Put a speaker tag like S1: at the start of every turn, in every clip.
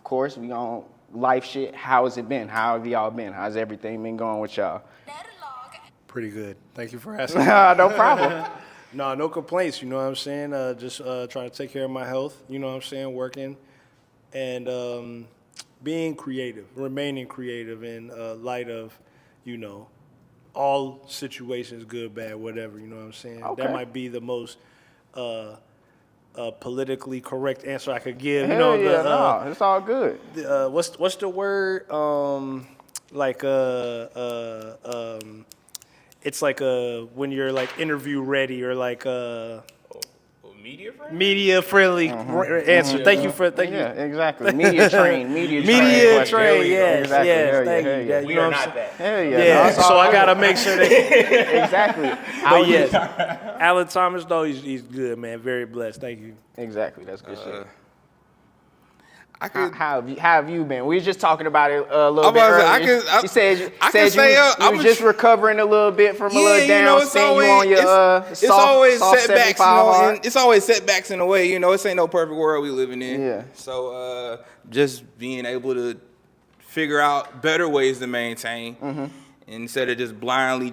S1: course, we on life shit. How has it been? How have y'all been? How's everything been going with y'all?
S2: Pretty good. Thank you for asking.
S1: No problem.
S2: No complaints, you know what I'm saying? Just trying to take care of my health, you know what I'm saying? Working and being creative, remaining creative in light of, you know, all situations, good, bad, whatever, you know what I'm saying?
S1: Okay.
S2: That might be the most politically correct answer I could give.
S1: Hell
S2: you know,
S1: yeah, no, it's all good.
S2: What's the word? It's like when you're like interview ready or like media friendly answer. Thank you.
S1: Yeah, exactly. Media trained.
S2: Yes,
S1: Exactly.
S2: Thank you.
S1: Yeah.
S2: You know what I'm saying?
S1: Hell yeah.
S2: Yeah.
S1: No,
S2: So I gotta make sure that.
S1: exactly.
S2: But yes, Allen Thomas though he's good, man. Very blessed. Thank you.
S1: Exactly. That's good shit.
S3: How
S1: How have you been? We were just talking about it a little bit earlier. You said you was just recovering a little bit from a little down stint. You on your
S3: it's always
S1: soft
S3: setbacks,
S1: 75 hard.
S3: it's always setbacks in a way, you know. It ain't no perfect world we living in.
S1: Yeah.
S3: So just being able to figure out better ways to maintain instead of just blindly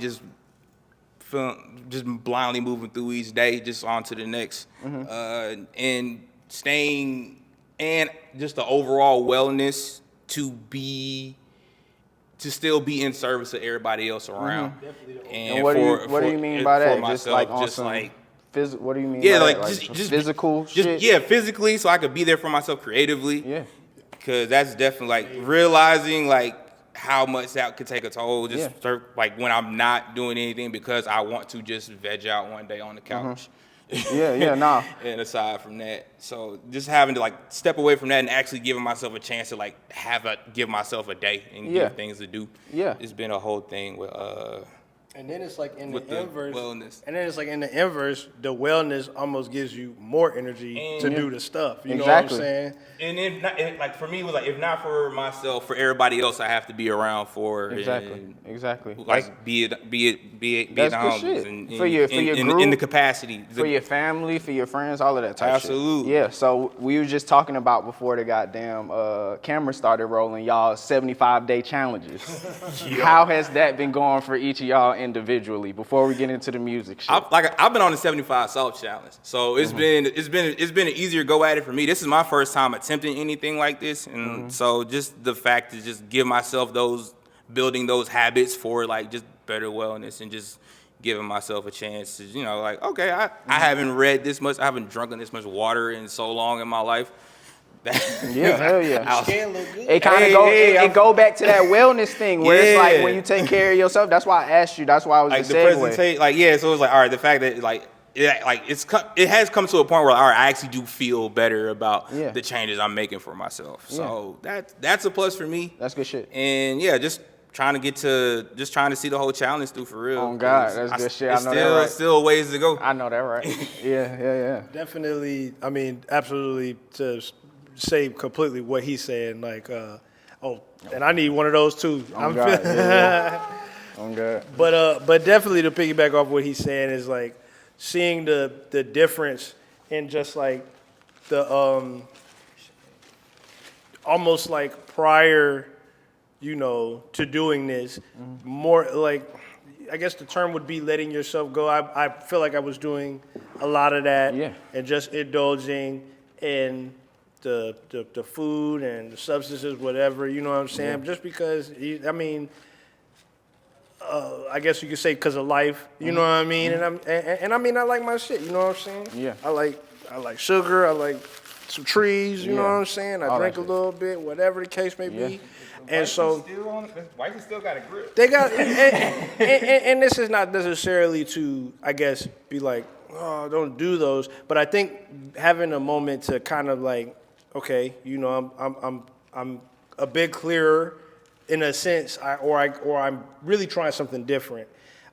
S3: blindly moving through each day, just on to the next, and staying. And just the overall wellness to still be in service of everybody else around.
S1: And what do you mean by that? Just like on some physical. What do you mean?
S3: Yeah,
S1: by
S3: like
S1: that?
S3: just
S1: physical shit.
S3: Yeah, physically, so I could be there for myself creatively.
S1: Yeah.
S3: Because that's definitely like realizing like how much that could take a toll. Just like when I'm not doing anything because I want to just veg out one day on the couch.
S1: Nah.
S3: And aside from that, so just having to like step away from that and actually giving myself a chance to like give myself a day and give things to do.
S1: Yeah.
S3: It's been a whole thing with
S2: And then it's like in the inverse.
S3: Wellness.
S2: And then it's like in the inverse, the wellness almost gives you more energy to do the stuff. You know what I'm saying?
S3: And then, like for me, it was like if not for myself, for everybody else, I have to be around for.
S1: Exactly.
S3: Like be it
S1: That's
S3: the
S1: good
S3: homies
S1: shit.
S3: and
S1: For your group,
S3: in the capacity
S1: for your family, for your friends, all of that type
S3: Absolutely.
S1: shit. Yeah. So we were just talking about before the goddamn camera started rolling, y'all 75-day challenges. How has that been going for each of y'all individually before we get into the music shit?
S3: I've been on the 75 salt challenge, so it's been an easier go at it for me. This is my first time attempting anything like this, and so just the fact to just give myself building those habits for like just better wellness and just giving myself a chance to, you know, like, okay, I haven't read this much, I haven't drunken this much water in so long in my life.
S1: Yeah, hell yeah.
S2: Skin look good.
S1: It kind of go back to that wellness thing where it's like when you take care of yourself. That's why I asked you. That's why I was
S3: like
S1: the
S3: the
S1: segue.
S3: presentation. Like so it was like, all right, the fact that it has come to a point where all right, I actually do feel better about the changes I'm making for myself. So that's a plus for me.
S1: That's good shit.
S3: And yeah, just trying to see the whole challenge through for real.
S1: Oh God, that's good shit. I know that right.
S3: Still ways to go.
S1: I know that right. Yeah.
S2: Definitely. I mean, absolutely. To say completely what he's saying, like, and I need one of those too.
S1: Oh God. Oh God.
S2: But definitely to piggyback off what he's saying is like seeing the difference in just like the almost like prior, you know, to doing this, more like, I guess the term would be letting yourself go. I feel like I was doing a lot of that and just indulging in the food and the substances, whatever, you know what I'm saying? Just because, I mean, I guess you could say because of life, you know what I mean? And I mean, I like my shit, you know what I'm saying?
S1: Yeah.
S2: I like sugar, I like some trees, you know what I'm saying? I drink a little bit, whatever the case may be. And so,
S3: White still got a grip.
S2: they got, and this is not necessarily to, I guess, be like, oh, don't do those. But I think having a moment to kind of like, okay, you know, I'm a bit clearer in a sense, or I'm really trying something different.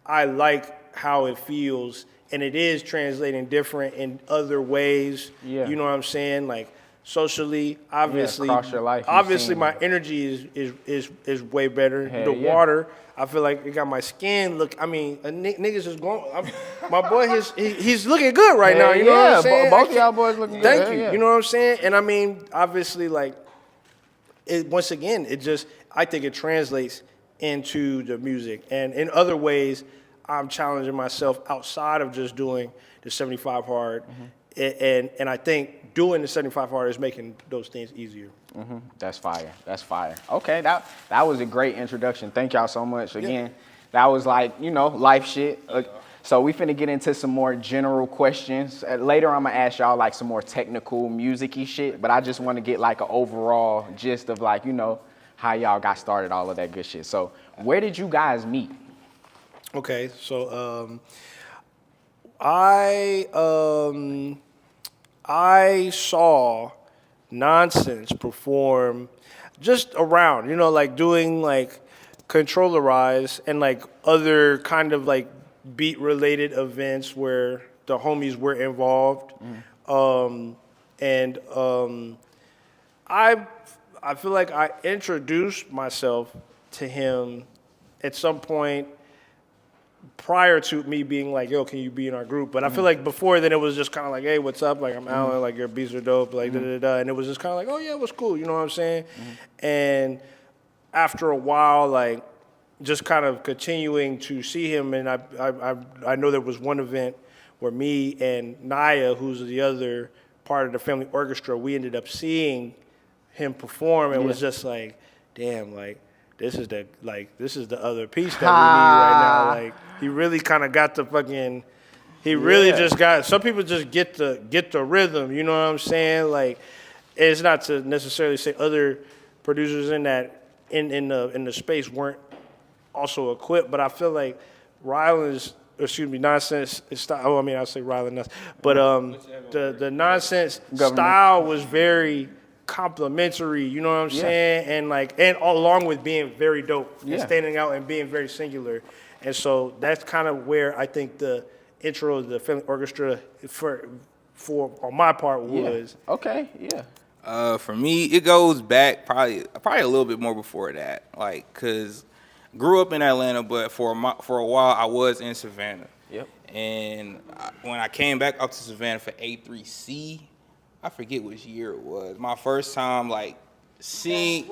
S2: I like how it feels, and it is translating different in other ways. Yeah. You know what I'm saying? Like socially, obviously,
S1: across your life,
S2: obviously my energy is way better. Water, I feel like it got my skin look. I mean, niggas is going. My boy, he's looking good right now. You know what I'm saying?
S1: Both of y'all boys looking good.
S2: Thank you. You know what I'm saying? And I mean, obviously, like once again, I think it translates into the music. And in other ways, I'm challenging myself outside of just doing the 75 hard. And I think doing the 75 hard is making those things easier.
S1: That's fire. That's fire. Okay, that was a great introduction. Thank y'all so much. Again, that was like, life shit. So we finna get into some more general questions. Later, I'm gonna ask y'all like some more technical music-y shit, but I just want to get like an overall gist of like, how y'all got started, all of that good shit. So where did you guys meet?
S2: Okay, so I saw Nahncenz perform just around, like doing like Controllerize and like other kind of like beat related events where the homies were involved. I feel like I introduced myself to him at some point prior to me being like, yo, can you be in our group? But I feel like before then it was just kind of like, hey, what's up? Like, I'm Allen, like, your beats are dope, like, da-da-da. And it was just kind of like, oh, yeah, what's cool, you know what I'm saying? And after a while, like, just kind of continuing to see him, and I know there was one event where me and Naya, who's the other part of the family orchestra, we ended up seeing him perform, and was just like, damn, like, this is the other piece that we need right now. Like, he really kind of got the fucking, just got, some people just get the rhythm, you know what I'm saying? Like, it's not to necessarily say other producers in the space weren't also equipped, but I feel like Nahncenz I'll say Ryland Nuts, but the Nahncenz style was very complimentary, you know what I'm saying? And along with being very dope and standing out and being very singular. And so that's kind of where I think the intro of the family orchestra for on my part was.
S1: Okay,
S3: For me, it goes back probably a little bit more before that, like, cause grew up in Atlanta, but for a while I was in Savannah. And when I came back up to Savannah for A3C, I forget which year it was. My first time like seeing,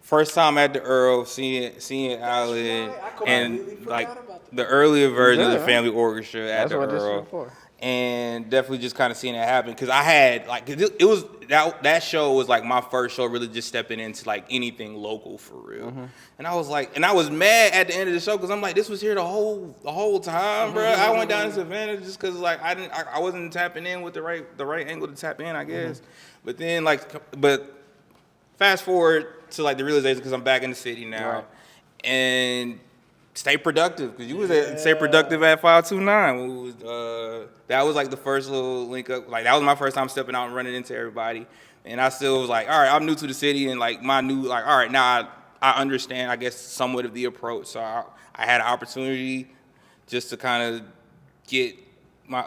S3: first time at the Earl, seeing Allen, and like the earlier version of the family orchestra at the Earl. And definitely just kind of seeing that happen, because I had like, it was that show was like my first show really just stepping into like anything local for real. And I was like, and I was mad at the end of the show because I'm like, this was here the whole time, bro. I went down to Savannah just because like I wasn't tapping in with the right angle to tap in, I guess. But then but fast forward to like the realization, because I'm back in the city now, and stay productive, because you was at Stay Productive at 529. That was like the first little link up. Like, that was my first time stepping out and running into everybody. And I still was like, all right, I'm new to the city, and like all right, now I understand, I guess, somewhat of the approach. So I had an opportunity just to kind of get my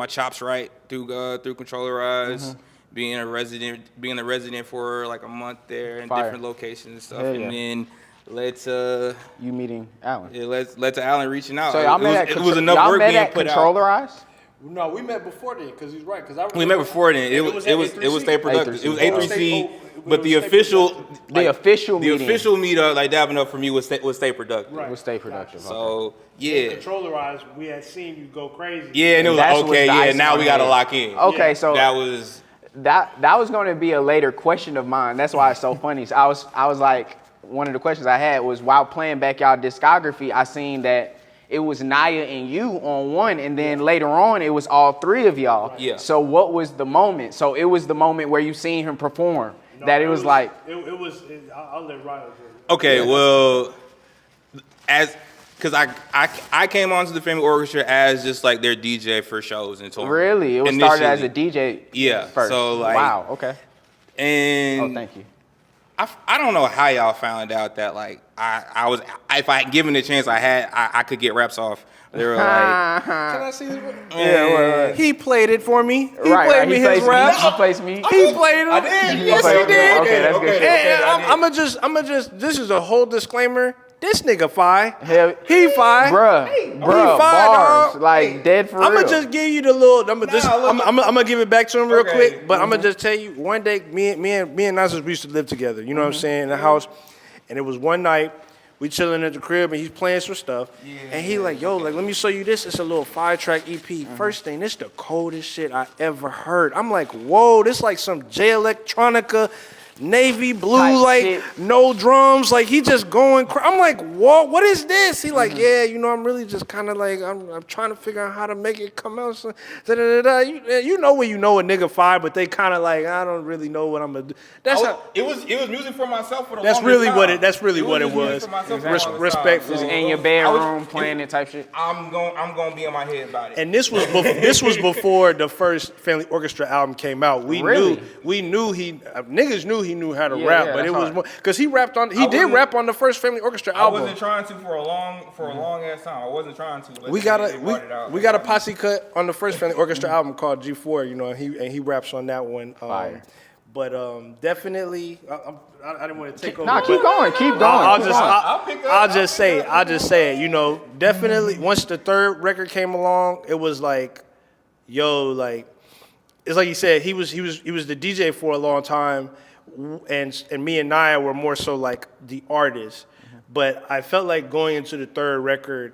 S3: chops right through Controllerize. Being a resident for like a month there in different locations and stuff, and then you
S1: meeting Allen.
S3: Yeah, led to Allen reaching out.
S1: So y'all met
S3: it was enough work being put out.
S1: Controllerize?
S2: No, we met before then, because he's right.
S3: We met before then. It was Stay Productive. It was A3C, but the official meetup, like dabbing up for me, was Stay Productive.
S2: Right.
S1: It was Stay Productive.
S3: So yeah.
S2: Controllerize, we had seen you go crazy.
S3: Yeah, and it was like, okay, now we got to lock in.
S1: Okay, so
S3: that was
S1: going to be a later question of mine. That's why it's so funny. So I was like, one of the questions I had was, while playing back y'all discography, I seen that it was Naya and you on one, and then later on it was all three of y'all.
S3: Right. Yeah.
S1: So what was the moment? So it was the moment where you seen him perform. I'll let Ryder.
S3: Okay, well, because I came onto the family orchestra as just like their DJ for shows and tours.
S1: Really? It was started as a DJ.
S3: Yeah.
S1: First.
S3: So like.
S1: Wow. Okay.
S3: And.
S1: Thank you.
S3: I don't know how y'all found out that like I was, if I given the chance I could get raps off. They were like,
S2: can I see this?
S1: Yeah,
S2: he played it for me. He
S1: played
S2: me his raps.
S1: He placed me.
S2: He played it.
S3: I did.
S2: Yes, he did.
S1: Okay, that's good.
S2: I'm gonna just. This is a whole disclaimer. this nigga fine.
S1: Hell,
S2: He fine.
S1: bruh,
S2: He
S1: bruh,
S2: fine,
S1: bars,
S2: dog.
S1: like dead for real.
S2: I'm gonna just give you the little. I'm gonna give it back to him real
S3: Okay.
S2: quick. But I'm gonna just tell you, one day, me and Nahncenz, we used to live together. You know what I'm saying, in the house. And it was one night, we chilling at the crib, and he's playing some stuff. And he like, yo, like, let me show you this. It's a little 5-track EP. First thing, this the coldest shit I ever heard. I'm like, whoa, this like some J Electronica, navy blue,
S1: Type
S2: like
S1: shit.
S2: no drums, like he just going. I'm like, whoa, what is this? He like, yeah, you know, I'm really just kind of like, I'm trying to figure out how to make it come out. So, You know when you know a nigga fire, but they kind of like, I don't really know what I'm gonna do. That's how.
S3: It was music for myself for the
S2: That's
S3: longest
S2: really
S3: time.
S2: what it. That's really what it
S3: just music
S2: was.
S3: for myself for the longest
S2: Respectfully.
S3: time.
S1: Just in your bedroom playing it type shit.
S3: I'm gonna be in my head about it.
S2: And this was before the first Family Orchestra album came out. We
S1: Really?
S2: knew niggas knew he knew how to
S1: Yeah,
S2: rap,
S1: yeah,
S2: but it
S1: that's
S2: was
S1: hard.
S2: more because he did
S3: wasn't-
S2: rap on the first Family Orchestra
S3: I
S2: album.
S3: wasn't trying to for a long ass time. I wasn't trying to. But
S2: We
S3: they
S2: got
S3: brought it out.
S2: we got a posse cut on the first Family Orchestra album called G4, you know, and he raps on that one.
S1: Fire.
S2: But definitely, I didn't want to take over.
S1: Nah, keep going, keep going.
S2: I'll
S1: keep
S2: just
S1: going.
S2: I'll just say it. You know, definitely once the third record came along, it was like, yo, like it's like you said, he was the DJ for a long time, and me and Naya were more so like the artists. But I felt like going into the third record,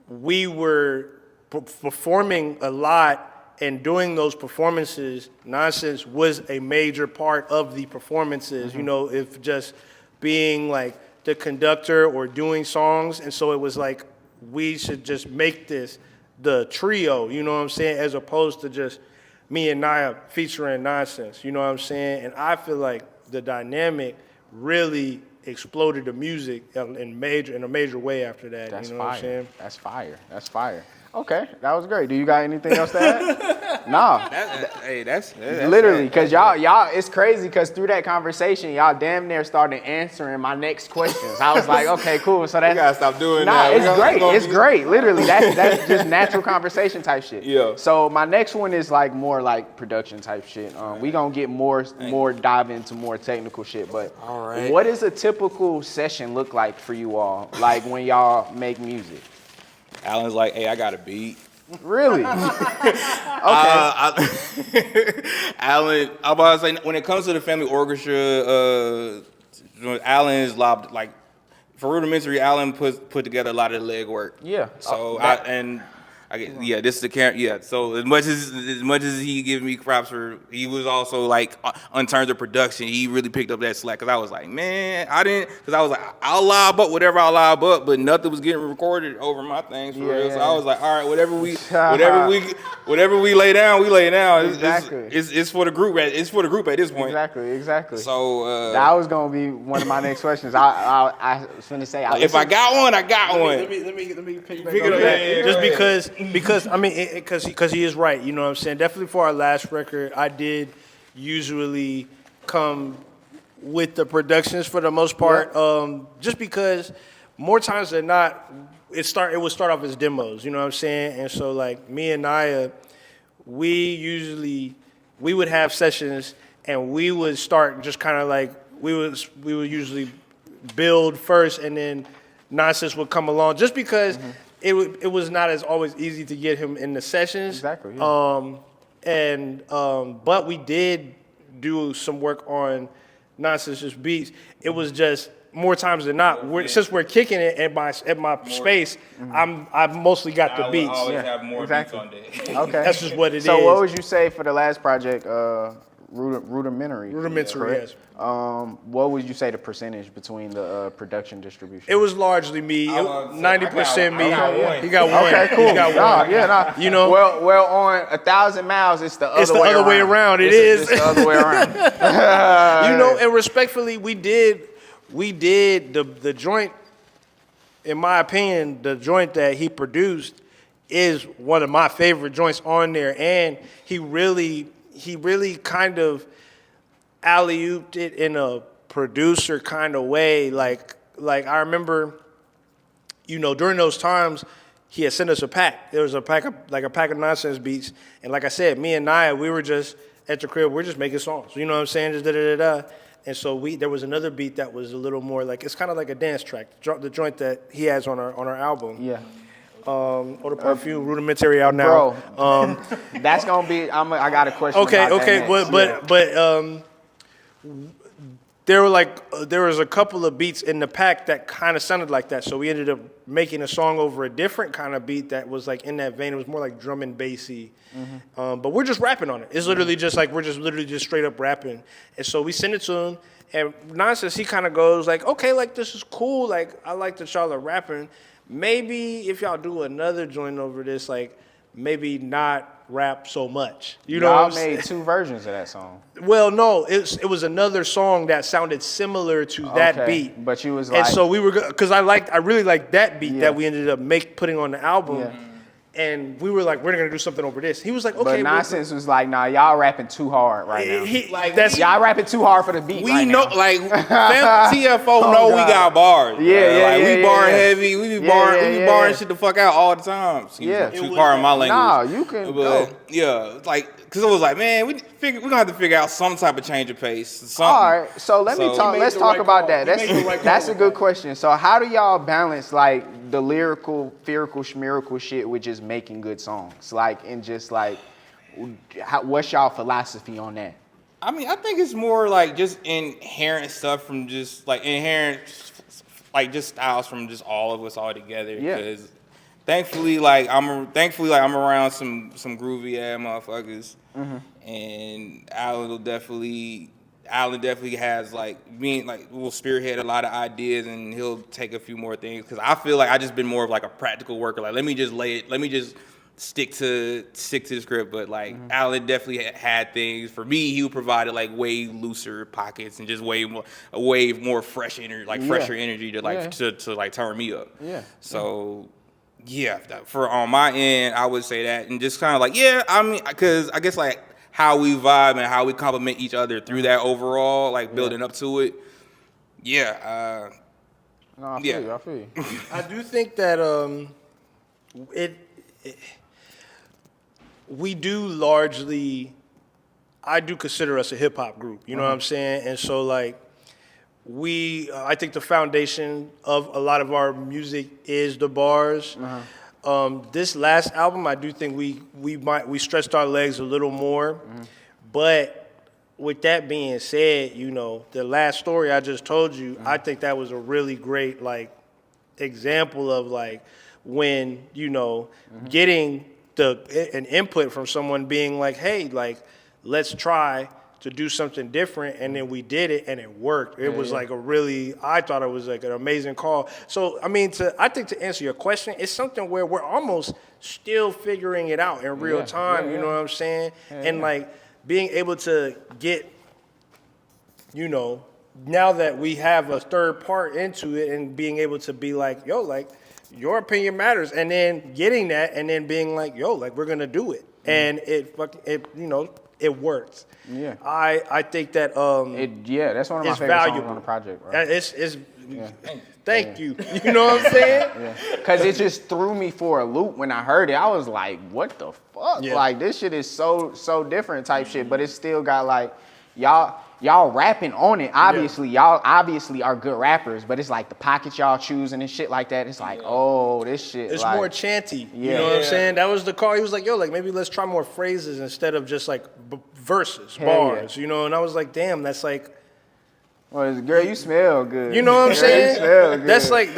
S2: we were performing a lot, and doing those performances, Nahncenz was a major part of the performances, you know, if just being like the conductor or doing songs. And so it was like, we should just make this the trio, you know what I'm saying, as opposed to just me and Naya featuring Nahncenz, you know what I'm saying? And I feel like the dynamic really exploded the music in a major way after that.
S1: That's
S2: you know what I'm
S1: fire.
S2: saying?
S1: That's fire. That's fire. Okay, that was great. Do you got anything else to add? Nah.
S3: That's
S1: Literally, because y'all, it's crazy because through that conversation, y'all damn near started answering my next questions. I was like, okay, cool. So that's,
S3: We gotta stop doing
S1: nah,
S3: that.
S1: it's great. It's great. Literally, that's just natural conversation type shit.
S3: Yeah.
S1: So my next one is like more like production type shit. We gonna get more dive into more technical shit. But
S3: All right.
S1: what does a typical session look like for you all? Like when y'all make music?
S3: Allen's like, hey, I got a beat.
S1: Really? Okay.
S3: Allen, I'm about to say, when it comes to the Family Orchestra, Allen is lobbed, like, for Rudimentary, Allen put together a lot of the legwork.
S1: Yeah.
S3: So this is the camera. Yeah. So as much as he gave me props for, he was also like on terms of production, he really picked up that slack. Cause I was like, man, I didn't. Cause I was like, I'll lob up whatever I'll lob up, but nothing was getting recorded over my things for real. So I was like, all right, whatever we lay down, we lay down.
S1: Exactly.
S3: It's for the group. It's for the group at this point.
S1: Exactly.
S3: So
S1: that was gonna be one of my next questions. I was gonna say,
S3: if I got one, I got one.
S2: Let me pick
S3: Pick it up. Yeah,
S2: just
S3: go ahead.
S2: because I mean because he is right, you know what I'm saying. Definitely for our last record, I did usually come with the productions for the most part, just because more times than not it would start off as demos, you know what I'm saying. And so like me and Naya, we would have sessions and we would start just kind of like we would usually build first and then Nahncenz would come along just because. It was not as always easy to get him in the sessions.
S1: Exactly. Yeah.
S2: But we did do some work on Nahncenz beats. It was just more times than not. Since we're kicking it at my space, I've mostly got the beats.
S3: I always
S1: Yeah,
S3: have more
S1: exactly.
S3: beats on deck.
S1: Okay.
S2: That's just what it is.
S1: So what would you say for the last project, Rudimentary?
S2: Rudimentary,
S1: correct?
S2: yes.
S1: What would you say the percentage between the production distribution?
S2: It was largely me.
S3: I would say
S2: 90% me.
S3: I got one.
S2: He got one.
S1: Okay, cool.
S2: He got one. You know.
S1: Well, on 1,000 miles, it's the other way around.
S2: It's the other way around.
S1: It's the other way around.
S2: You know, and respectfully, we did the joint. In my opinion, the joint that he produced is one of my favorite joints on there, and he really kind of alley-ooped it in a producer kind of way. Like I remember, you know, during those times, he had sent us a pack. There was a pack of Nahncenz beats, and like I said, me and Naya, we were just at the crib, we're just making songs. You know what I'm saying? Just da-da-da-da. And so there was another beat that was a little more like, it's kind of like a dance track, the joint that he has on our album.
S1: Yeah.
S2: Eau de Parfum, Rudimentary out now.
S1: Bro, that's gonna be. I got a question.
S2: Okay,
S1: about
S2: okay,
S1: that
S2: but there was a couple of beats in the pack that kind of sounded like that. So we ended up making a song over a different kind of beat that was like in that vein. It was more like drum and bassy. But we're just rapping on it. It's literally just like we're just literally just straight up rapping. And so we send it to him, and Nahncenz, he kind of goes like, okay, like this is cool. Like I like that y'all are rapping. Maybe if y'all do another joint over this, like maybe not rap so much. You know what I'm saying?
S1: Y'all made 2 versions of that song.
S2: Well, no, it was another song that sounded similar to that beat.
S1: But you was like,
S2: and so we were, because I really liked that beat that we ended up putting on the album.
S1: Yeah.
S2: And we were like, we're gonna do something over this. He was like, okay.
S1: But Nahncenz was like, nah, y'all rapping too hard right now. Y'all rapping too hard for the beat.
S3: We
S1: right
S3: know,
S1: now.
S3: like, TFO know we got bars. We bar heavy. We be barring shit the fuck out all the time. Excuse me, pardon my language.
S1: Nah, you can go.
S3: Yeah, like, because it was like, man, we're gonna have to figure out some type of change of pace. Something.
S1: All right, so let's talk about that. That's a good question. So how do y'all balance like the lyrical, lyrical, schmirical shit with just making good songs? Like, and just like, what's y'all philosophy on that?
S3: I mean, I think it's more like just inherent stuff from just like inherent, like just styles from just all of us all together.
S1: Yeah.
S3: Because thankfully, like I'm around some groovy ass motherfuckers, and Allen definitely has like being like will spearhead a lot of ideas, and he'll take a few more things. Because I feel like I just been more of like a practical worker. Like let me just stick to the script. But like Allen definitely had things for me. He provided like way looser pockets and just way more fresh energy, like fresher energy to like to like turn me up. Yeah. So. Yeah, for on my end, I would say that, and just kind of like, I mean, because I guess like how we vibe and how we complement each other through that overall, like building up to it. Yeah.
S1: No, I feel you.
S2: I do think that we do largely, I do consider us a hip hop group. You know what I'm saying? And so like. I think the foundation of a lot of our music is the bars. This last album, I do think we stretched our legs a little more. But with that being said, you know, the last story I just told you, I think that was a really great like example of like when, you know, getting an input from someone being like, hey, like, let's try to do something different, and then we did it, and it worked. It was like I thought it was like an amazing call. So, I mean, I think to answer your question, it's something where we're almost still figuring it out in real time, you know what I'm saying? And like being able to get, you know, now that we have a third part into it and being able to be like, yo, like, your opinion matters, and then getting that, and then being like, yo, like, we're gonna do it. And it you know, it works. Yeah, I think that
S1: that's one of my favorite songs on the project, bro.
S2: Thank you. You know what I'm saying?
S1: Because it just threw me for a loop when I heard it. I was like, what the fuck? Like this shit is so different type shit, but it still got like y'all rapping on it. Obviously, y'all obviously are good rappers, but it's like the pockets y'all choosing and shit like that. It's like, oh, this shit.
S2: It's
S1: like,
S2: more chanty. You know what I'm saying? That was the call. He was like, yo, like maybe let's try more phrases instead of just like verses, bars. You know, and I was like, damn, that's like.
S1: Well, girl, you smell good.
S2: You know what I'm saying?
S1: You smell good.
S2: That's like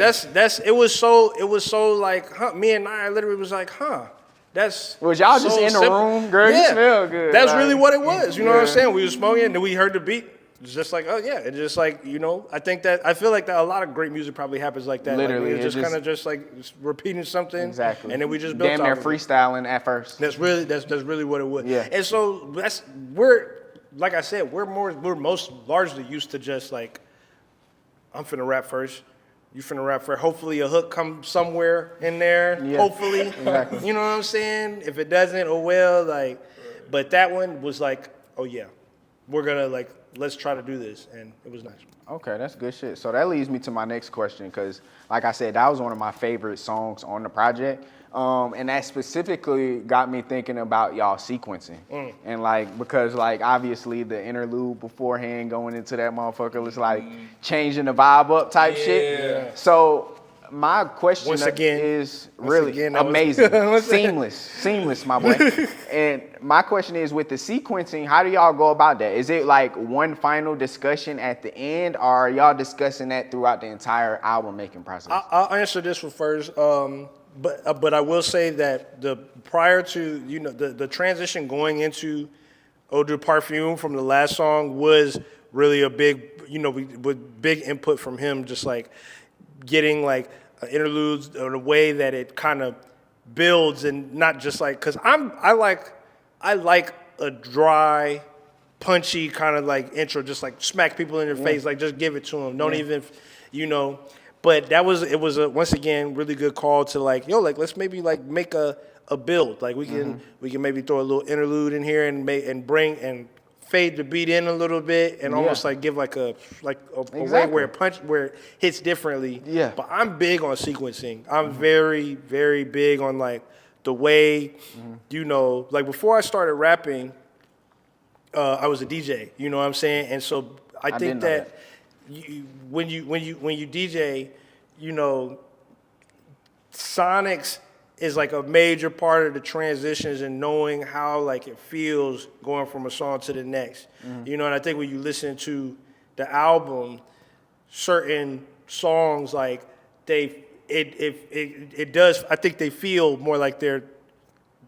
S2: it was so like me and I literally was like, was
S1: y'all
S2: so
S1: just in the
S2: simple.
S1: room, girl? You smell good.
S2: That's really what it was. You know what I'm saying? We were smoking, and then we heard the beat. It's just like, oh yeah, it's just like, you know. I feel like that a lot of great music probably happens like that.
S1: Literally,
S2: like, it's just kind of just like repeating something.
S1: Exactly.
S2: And then we just built.
S1: Damn near freestyling at first.
S2: That's really what it was.
S1: Yeah.
S2: And so like I said, we're most largely used to just like, I'm finna rap first. You finna rap first. Hopefully a hook comes somewhere in there. Yeah. Hopefully. Exactly. You know what I'm saying? If it doesn't, oh well. Like, but that one was like, oh yeah, we're gonna like let's try to do this, and it was nice.
S1: Okay, that's good shit. So that leads me to my next question, because like I said, that was one of my favorite songs on the project. And that specifically got me thinking about y'all sequencing. And like, because like obviously the interlude beforehand going into that motherfucker was like changing the vibe up type shit. So my question is really amazing. Seamless, my boy. And my question is, with the sequencing, how do y'all go about that? Is it like one final discussion at the end, or are y'all discussing that throughout the entire album making process?
S2: I'll answer this one first. But I will say that prior to the transition going into Eau de Parfum from the last song was really a big with big input from him, just like getting like interludes in a way that it kind of builds, and not just like, because I like a dry, punchy kind of like intro, just like smack people in their face, like just give it to them. Don't even, But it was once again really good call to like, like let's maybe like make a build. Like we can maybe throw a little interlude in here and bring and fade the beat in a little bit, and almost like give like a way where it hits differently. Yeah. But I'm big on sequencing. I'm very, very big on like the way, like before I started rapping, I was a DJ. You know what I'm saying? And so I think that. When you DJ, sonics is like a major part of the transitions and knowing how like it feels going from a song to the next. And I think when you listen to the album, certain songs like it does. I think they feel more like they're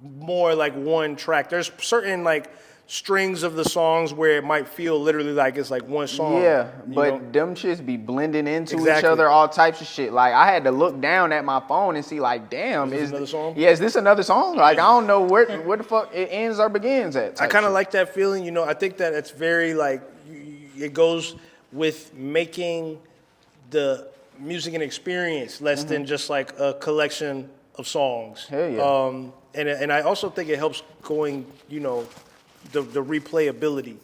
S2: more like one track. There's certain like strings of the songs where it might feel literally like it's like one song. Yeah,
S1: but them shits be blending into each other, all types of shit. Like I had to look down at my phone and see like, damn, is this another song? Yeah, is this another song? Like I don't know where the fuck it ends or begins at.
S2: I kind of like that feeling. I think that it's very like it goes with making the music an experience less than just like a collection of songs.
S1: Hell yeah.
S2: And I also think it helps going, the replayability.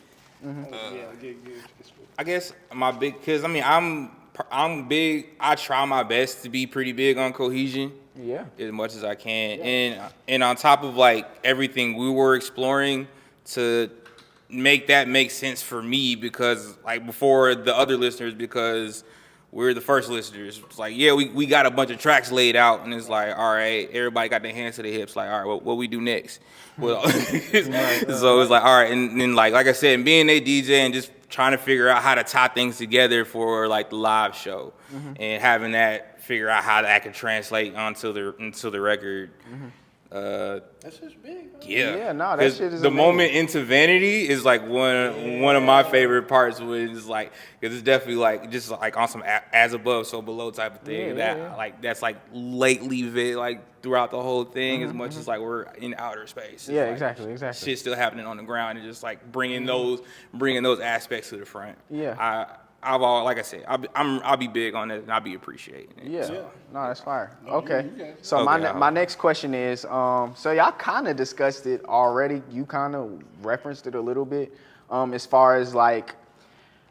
S3: I guess my big, because I'm big. I try my best to be pretty big on cohesion.
S1: Yeah.
S3: As much as I can, and on top of like everything we were exploring to make that make sense for me, because like before the other listeners, because we're the first listeners. It's like, we got a bunch of tracks laid out, and it's like, all right, everybody got their hands to their hips. Like, all right, what we do next? Well, so it's like, all right, and then like I said, being a DJ and just trying to figure out how to tie things together for like the live show, and having that figure out how that can translate onto the record.
S2: That's just big.
S1: Yeah, no, that shit is
S3: the
S1: amazing.
S3: moment into Vanity is like one of my favorite parts, was like, because it's definitely like just like on some as above so below type of thing that's like lately like throughout the whole thing, as much as like we're in outer space. It's like,
S1: exactly.
S3: Shit's still happening on the ground, and just like bringing those aspects to the front. Like I said, I'll be big on it, and I'll be appreciating it.
S1: No, that's fire. Okay. So my next question is, so y'all kind of discussed it already. You kind of referenced it a little bit. As far as like,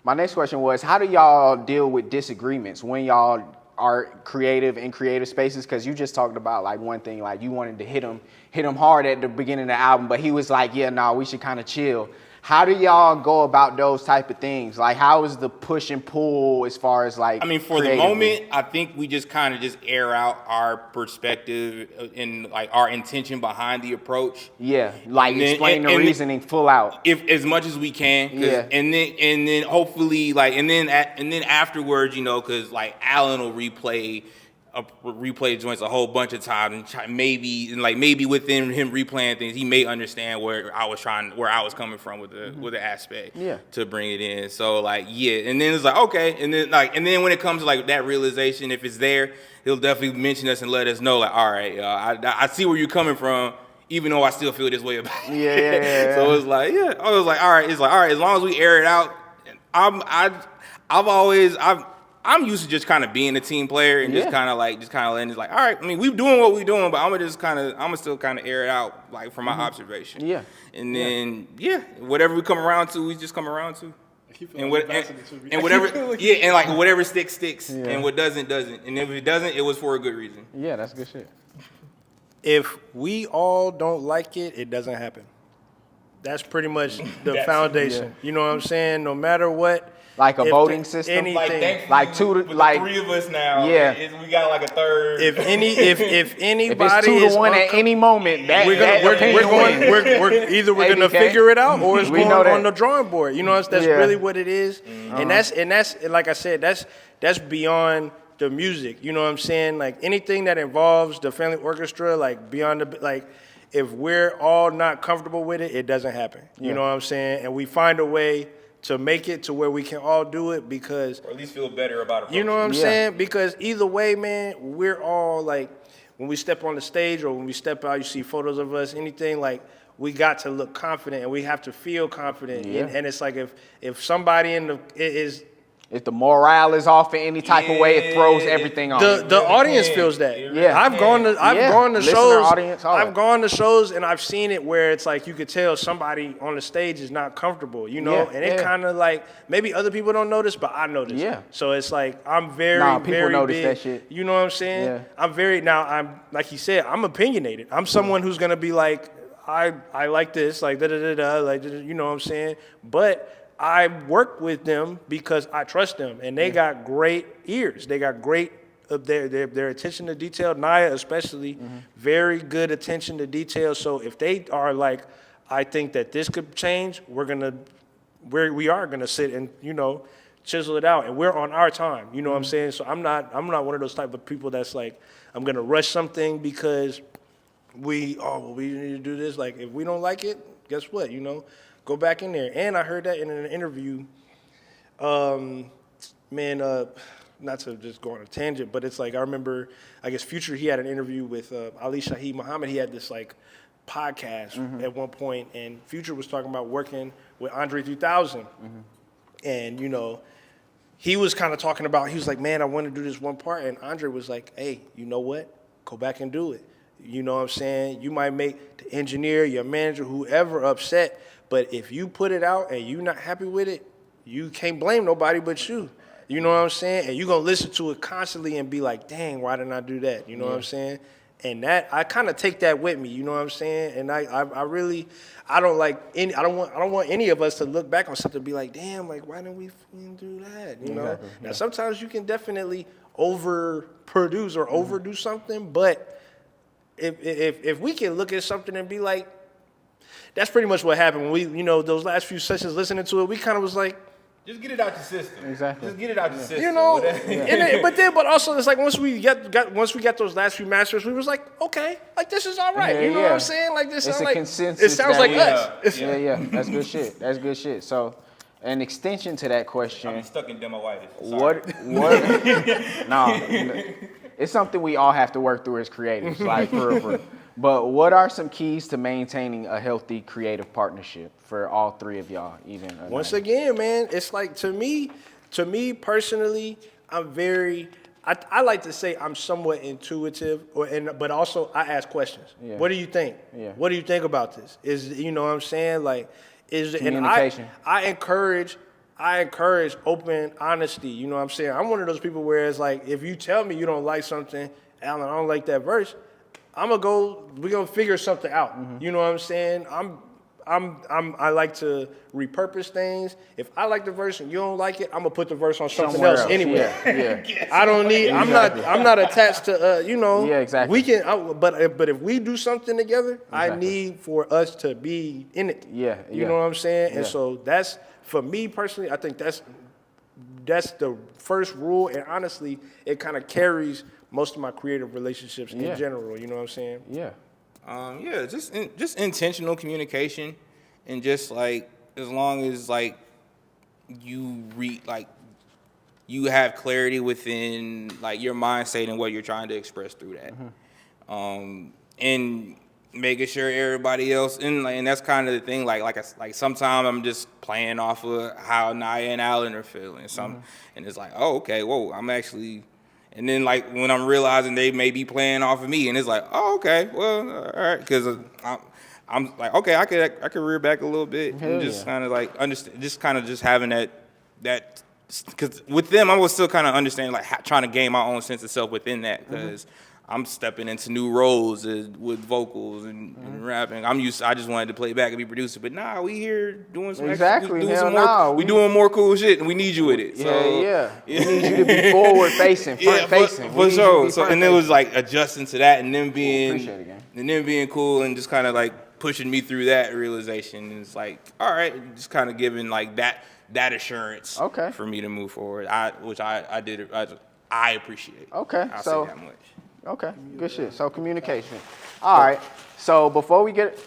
S1: my next question was, how do y'all deal with disagreements when y'all are creative in creative spaces? Because you just talked about like one thing, like you wanted to hit him hard at the beginning of the album, but he was like, we should kind of chill. How do y'all go about those type of things? Like, how is the push and pull as far as like?
S3: For the moment, I think we just kind of just air out our perspective and like our intention behind the approach.
S1: Yeah, like explain the reasoning full out.
S3: If as much as we can. And then hopefully like and then afterwards, because like Allen will replay joints a whole bunch of times, and maybe within him replaying things, he may understand where I was coming from with the aspect to bring it in. So like and then it's like okay, and then when it comes to like that realization, if it's there, he'll definitely mention us and let us know like, all right, I see where you're coming from, even though I still feel this way about it. So it's like I was like all right, it's like all right, as long as we air it out. I'm used to just kind of being a team player and just kind of letting it's like, all right, I mean, we doing what we doing, but I'm gonna still kind of air it out like from my observation.
S1: Yeah.
S3: And then whatever we come around to, we just come around to. And whatever sticks, and what doesn't. And if it doesn't, it was for a good reason.
S1: Yeah, that's good shit.
S2: If we all don't like it, it doesn't happen. That's pretty much the foundation. You know what I'm saying? No matter what.
S1: Like a voting system,
S2: anything.
S1: like two to
S3: with
S1: like
S3: the three of us now.
S1: Yeah,
S3: we got like a third.
S2: If anybody
S1: if it's 2-1 at any moment, we're
S2: gonna figure it out, or it's going on the drawing board. You know, that's really what it is. And that's like I said, that's beyond the music. You know what I'm saying? Like anything that involves the family orchestra, like beyond the like. If we're all not comfortable with it, it doesn't happen. You know what I'm saying? And we find a way to make it to where we can all do it because...
S3: Or at least feel better about it.
S2: You know what I'm saying? Because either way, man, we're all like, when we step on the stage or when we step out, you see photos of us, anything, like, we got to look confident and we have to feel confident. And it's like if somebody if the morale is off in any type of way, it throws everything off.
S1: The
S2: audience feels that. I've gone to shows. I've gone to shows and I've seen it where it's like you could tell somebody on the stage is not comfortable, you know, and it kind of like maybe other people don't notice, but I notice. So it's like I'm very
S1: notice
S2: big.
S1: That shit.
S2: You know what I'm saying? I'm like he said, I'm opinionated. I'm someone who's gonna be like, I like this, like like you know what I'm saying, but. I work with them because I trust them, and they got great ears. They got great their attention to detail. Naya especially, very good attention to detail. So if they are like, I think that this could change, we are gonna sit and chisel it out, and we're on our time. You know what I'm saying? So I'm not one of those type of people that's like I'm gonna rush something because we need to do this. Like if we don't like it, guess what? Go back in there. And I heard that in an interview, not to just go on a tangent, but it's like I remember, I guess Future, he had an interview with Ali Shaheed Muhammad. He had this like podcast at one point, and Future was talking about working with Andre 3000. And, he was kind of talking about, he was like, man, I want to do this one part. And Andre was like, hey, you know what? Go back and do it. You know what I'm saying? You might make the engineer, your manager, whoever upset, but if you put it out and you're not happy with it, you can't blame nobody but you. You know what I'm saying? And you're going to listen to it constantly and be like, dang, why didn't I do that? You know what I'm saying? And that, I kind of take that with me, you know what I'm saying? And I really, I don't want any of us to look back on something and be like, damn, like, why didn't we do that? You know? Now, sometimes you can definitely overproduce or overdo something, but if we can look at something and be like, that's pretty much what happened when we, those last few sessions listening to it, we kind of was like,
S3: just get it out the system.
S1: Exactly.
S3: Just get it out the system.
S2: But also it's like once we got those last few masters, we was like, okay, like this is all right. You know what I'm saying? Like this is like
S1: consensus.
S2: It sounds like us.
S1: Yeah. That's good shit. That's good shit. So, an extension to that question.
S3: I'm stuck in demoitis.
S1: What? No, it's something we all have to work through as creatives, like for real. But what are some keys to maintaining a healthy creative partnership for all three of y'all?
S2: Once again, man, it's like to me personally, I like to say I'm somewhat intuitive, but also I ask questions. Yeah. What do you think? Yeah. What do you think about this? You know what I'm saying? Like, communication. And I encourage open honesty. You know what I'm saying? I'm one of those people where it's like, if you tell me you don't like something, Alan, I don't like that verse, we're gonna figure something out. You know what I'm saying? I like to repurpose things. If I like the verse and you don't like it, I'm gonna put the verse on something else anyway. Yeah. I don't need. Exactly. I'm not attached to. Yeah, exactly. We can. But if we do something together, I need for us to be in it. Yeah. You know what I'm saying? Yeah. And so that's for me personally. I think that's the first rule, and honestly, it kind of carries most of my creative relationships in general. You know what I'm saying?
S3: Yeah. Just intentional communication, and just like as long as like you you have clarity within like your mindset and what you're trying to express through that. And making sure everybody else and that's kind of the thing. Like sometimes I'm just playing off of how Nahncenz and Allen are feeling. And it's like, oh, okay, whoa, I'm actually. And then like when I'm realizing they may be playing off of me, and it's like, oh, okay, well, all right, because I'm like, okay, I could rear back a little bit and just kind of like understand, just kind of just having that because with them I was still kind of understanding like trying to gain my own sense of self within that because. I'm stepping into new roles with vocals and rapping. I just wanted to play back and be producer, but nah, we here doing some
S1: exactly.
S3: we doing more cool shit, and we need you with it.
S1: So, we need you to be forward facing, front facing.
S3: For sure. So and it was like adjusting to that, and then being cool, and just kind of like pushing me through that realization. And it's like, all right, just kind of giving like that assurance for me to move forward. Which I did. I appreciate.
S1: Okay,
S3: I'll
S1: so
S3: say that much.
S1: Okay, good shit. So communication. All right. So before we get,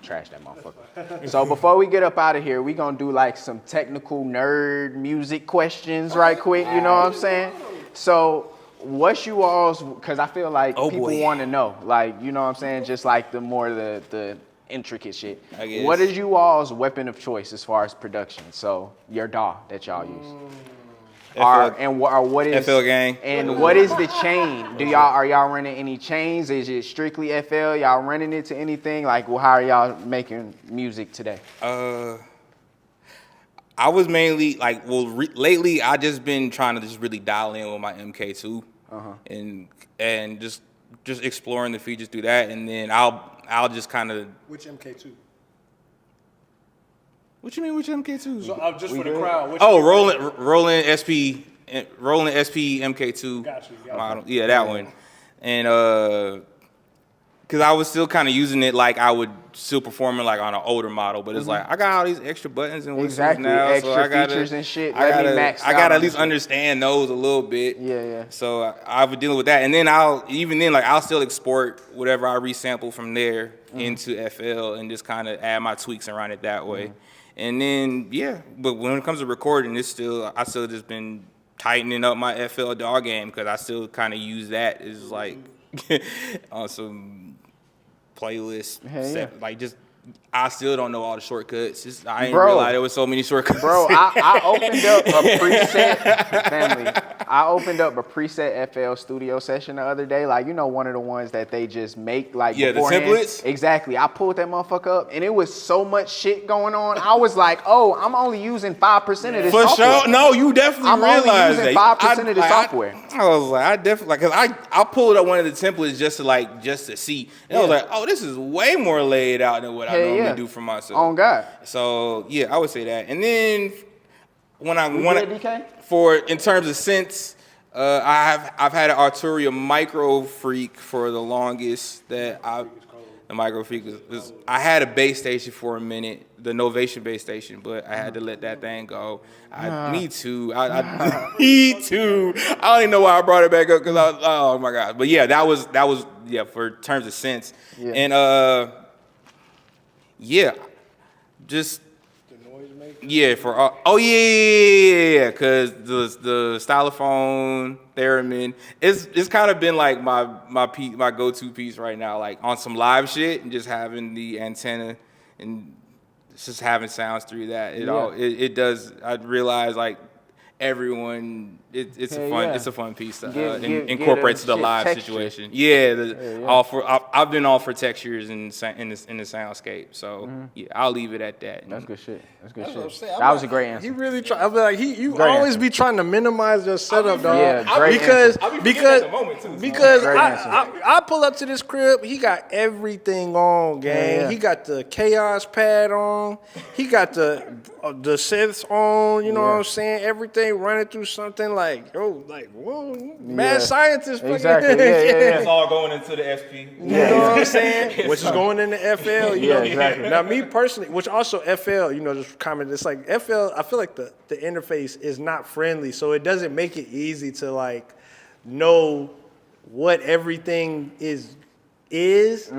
S1: trash that motherfucker. So before we get up out of here, we gonna do like some technical nerd music questions right quick. You know what I'm saying? So what's you all's? Because I feel like people want to know. Like you know what I'm saying? Just like the intricate shit. What is you all's weapon of choice as far as production? So your DAW that y'all use. What is
S3: FL gang?
S1: And what is the chain? Are y'all running any chains? Is it strictly FL? Y'all running it to anything? Like, well, how are y'all making music today?
S3: I was mainly like, lately I just been trying to just really dial in with my MK2 and just exploring the features through that, and then I'll just kind of.
S2: Which MK2?
S3: What you mean, which MK2?
S2: So just for the crowd.
S3: Roland SP MK2
S2: Got you.
S3: model. Yeah, that one. And because I was still kind of using it like I would still performing like on an older model, but it's like I got all these extra buttons and whistles now,
S1: extra
S3: so I gotta,
S1: features and shit.
S3: I gotta at least understand those a little bit.
S1: Yeah.
S3: So I've been dealing with that, and then I'll still export whatever I resample from there into FL and just kind of add my tweaks around it that way. And then, but when it comes to recording, I still just been tightening up my FL DAW game because I still kind of use that as like on some playlist. I still don't know all the shortcuts. I didn't realize there was so many shortcuts.
S1: Bro, I opened up a preset, family. I opened up a preset FL studio session the other day. Like, you know, one of the ones that they just make like beforehand.
S3: The templates?
S1: Exactly. I pulled that motherfucker up and it was so much shit going on. I was like, oh, I'm only using 5% of this software.
S3: For sure. No, you definitely realize that.
S1: I'm only using 5% of the software.
S3: I was like, I definitely, because I pulled up one of the templates just to see. And I was like, oh, this is way more laid out than what I normally do for myself.
S1: On God.
S3: So I would say that. And then when I
S1: DK?
S3: in terms of synths, I've had an Arturia Micro Freak for the longest. The Micro Freak I had a base station for a minute, the Novation base station, but I had to let that thing go. Me too. Me too. I don't even know why I brought it back up because oh my God. But that was for terms of synths. And just
S2: the noise maker.
S3: Because the stylophone theremin, it's kind of been like my go-to piece right now, like on some live shit and just having the antenna and just having sounds through that. It does. I realize like everyone. It's a fun piece to incorporate to the live texture. Situation. I've been all for textures in the soundscape. So I'll leave it at that.
S1: That's good shit.
S2: That
S1: was a great answer.
S2: He really try. I'm like you great always answer. Be trying to minimize your setup, dog.
S1: Yeah,
S2: because I pull up to this crib. He got everything on, gang. He got the chaos pad on. He got the synths on. You know what I'm saying? Everything running through something mad scientist.
S1: Exactly.
S3: It's all going into the SP.
S2: You know what I'm saying? Which is going into FL. You know?
S1: Exactly.
S2: Now, me personally, which also FL, just comment. It's like FL. I feel like the interface is not friendly, so it doesn't make it easy to like know what everything is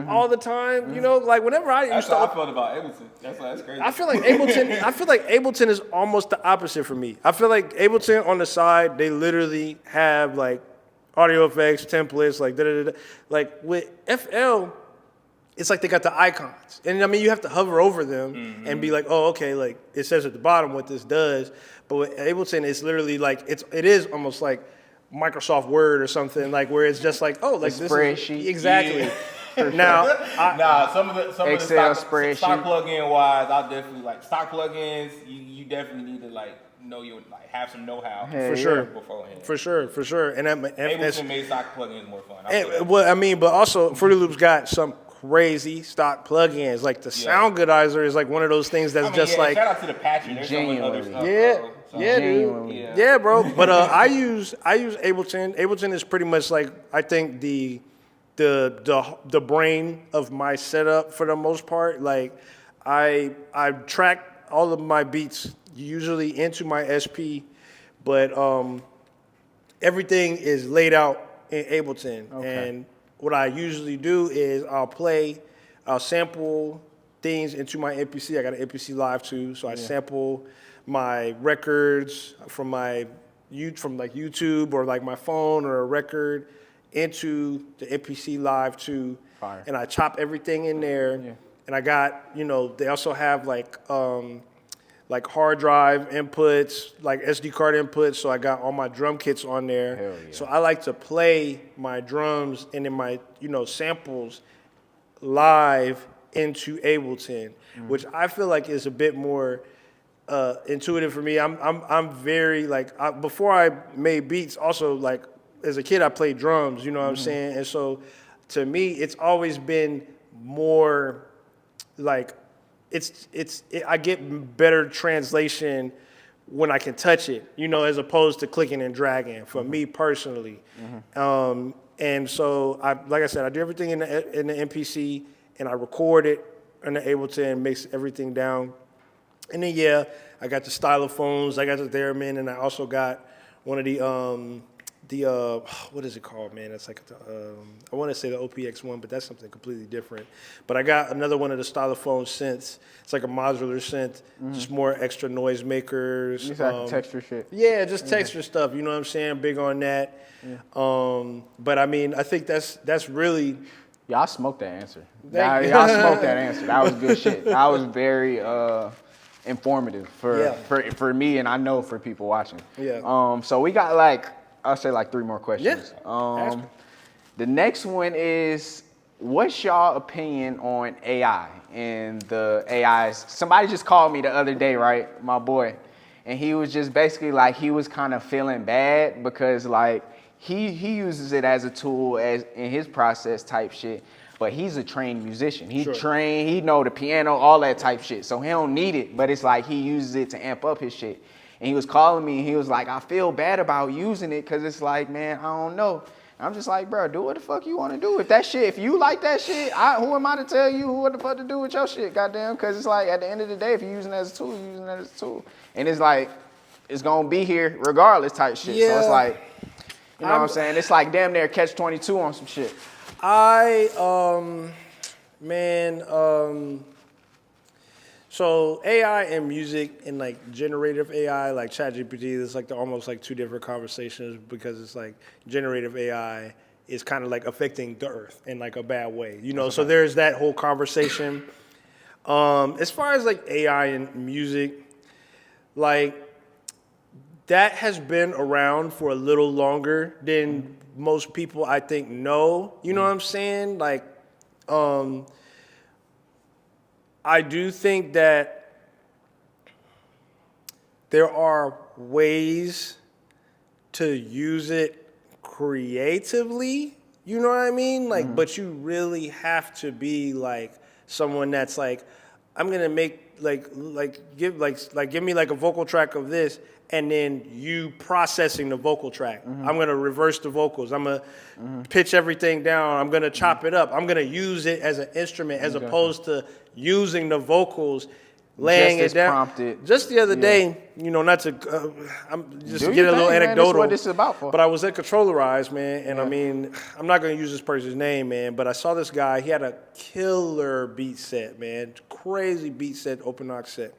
S2: all the time. You know, like whenever I used to.
S3: That's how I felt about Ableton. That's crazy.
S2: I feel like Ableton is almost the opposite for me. I feel like Ableton on the side, they literally have like audio effects, templates, like da da da. Like with FL, it's like they got the icons. And I mean, you have to hover over them and be like, oh, okay, like it says at the bottom what this does. But with Ableton, it's literally like, it is almost like Microsoft Word or something, like where it's just like, oh, like this
S1: spreadsheet.
S2: is, exactly.
S1: Yeah.
S2: Now,
S3: some of the
S1: Excel
S3: stock
S1: spreadsheet.
S3: plugin wise, I'll definitely like stock plugins. You definitely need to like know your like have some know-how
S2: for sure,
S3: beforehand.
S2: for sure. And
S3: Ableton made stock plugins more fun.
S2: well, I mean, but also Fruity Loops got some crazy stock plugins. Like the Sound Goodizer is like one of those things that's just like.
S3: Shout out to the Patcher. There's so much other stuff.
S2: Dude. Yeah, bro. But I use Ableton. Ableton is pretty much like I think the brain of my setup for the most part. Like I track all of my beats usually into my SP, but everything is laid out in Ableton.
S1: Okay.
S2: And what I usually do is I'll sample things into my MPC. I got an MPC Live too, so I sample my records from like YouTube or like my phone or a record into the MPC Live 2, and I chop everything in there. Yeah. And I got, they also have like hard drive inputs, like SD card inputs. So I got all my drum kits on there.
S1: Hell yeah.
S2: So I like to play my drums and then my, samples live into Ableton, which I feel like is a bit more intuitive for me. I'm very like before I made beats. Also, like as a kid, I played drums. You know what I'm saying? And so, to me, it's always been more like I get better translation when I can touch it. As opposed to clicking and dragging. For me personally, and so like I said, I do everything in the MPC and I record it in the Ableton, mix everything down. And then, I got the stylophones, I got the theremin, and I also got one of the what is it called, man? It's like, I want to say the OPX1, but that's something completely different. But I got another one of the stylophone synths. It's like a modular synth, just more extra noise makers.
S1: Just like texture shit.
S2: Yeah, just texture stuff, you know what I'm saying? Big on that. Yeah. But I mean, I think that's really...
S1: Y'all smoked that answer. Y'all smoked that answer. That was good shit. That was very informative for me, and I know for people watching.
S2: Yeah.
S1: So we got I'll say 3 more questions.
S2: Yeah.
S1: The next one is, what's y'all opinion on AI and the AIs? Somebody just called me the other day, right? My boy. And he was just basically he was kind of feeling bad because he uses it as a tool as in his process type shit. But he's a trained musician. He trained, he know the piano, all that type shit. So he don't need it, but it's he uses it to amp up his shit. And he was calling me and he was like, I feel bad about using it because it's man, I don't know. And I'm just like, bro, do what the fuck you want to do. If you like that shit, who am I to tell you what the fuck to do with your shit, goddamn? Because it's at the end of the day, if you're using it as a tool, you're using it as a tool. And it's it's going to be here regardless type shit.
S2: Yeah.
S1: So it's you know what I'm saying? It's damn near catch-22 on some shit.
S2: So AI and music and generative AI, like ChatGPT, there's they're almost 2 different conversations because it's generative AI is kind of affecting the earth in a bad way, So there's that whole conversation. As far as AI and music, that has been around for a little longer than most people, I think, know. You know what I'm saying? I do think that there are ways to use it creatively. You know what I mean? But you really have to be someone that's I'm gonna make give me a vocal track of this, and then you processing the vocal track. I'm gonna reverse the vocals. I'm gonna pitch everything down. I'm gonna chop it up. I'm gonna use it as an instrument as opposed to using the vocals, laying it down.
S1: Prompted.
S2: Just the other day, not to, I'm just to get a little anecdotal.
S1: That's what this is about for.
S2: But I was at Controllerize, man, and I mean, I'm not gonna use this person's name, man, but I saw this guy. He had a killer beat set, man, crazy beat set, open knock set.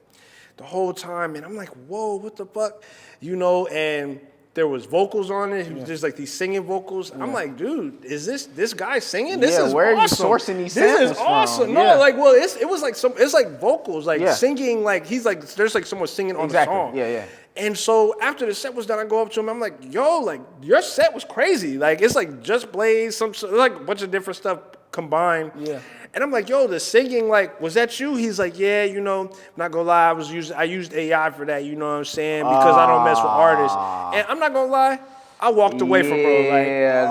S2: The whole time, and I'm like, whoa, what the fuck? And there was vocals on it. He was just like these singing vocals. I'm like, dude, is this guy singing? This is
S1: where
S2: awesome.
S1: are you sourcing these
S2: This
S1: samples
S2: is awesome.
S1: from?
S2: No,
S1: Yeah.
S2: like, well, it was like it's like vocals, like singing, like he's like, there's like someone singing on the song.
S1: Yeah.
S2: And so after the set was done, I go up to him. I'm like, yo, like your set was crazy. Like it's like Just Blaze, like a bunch of different stuff combined.
S1: Yeah.
S2: And I'm like, yo, the singing, like, was that you? He's like, yeah, you know, not gonna lie, I used AI for that, you know what I'm saying? Because I don't mess with artists. And I'm not gonna lie, I walked away from bro. Like,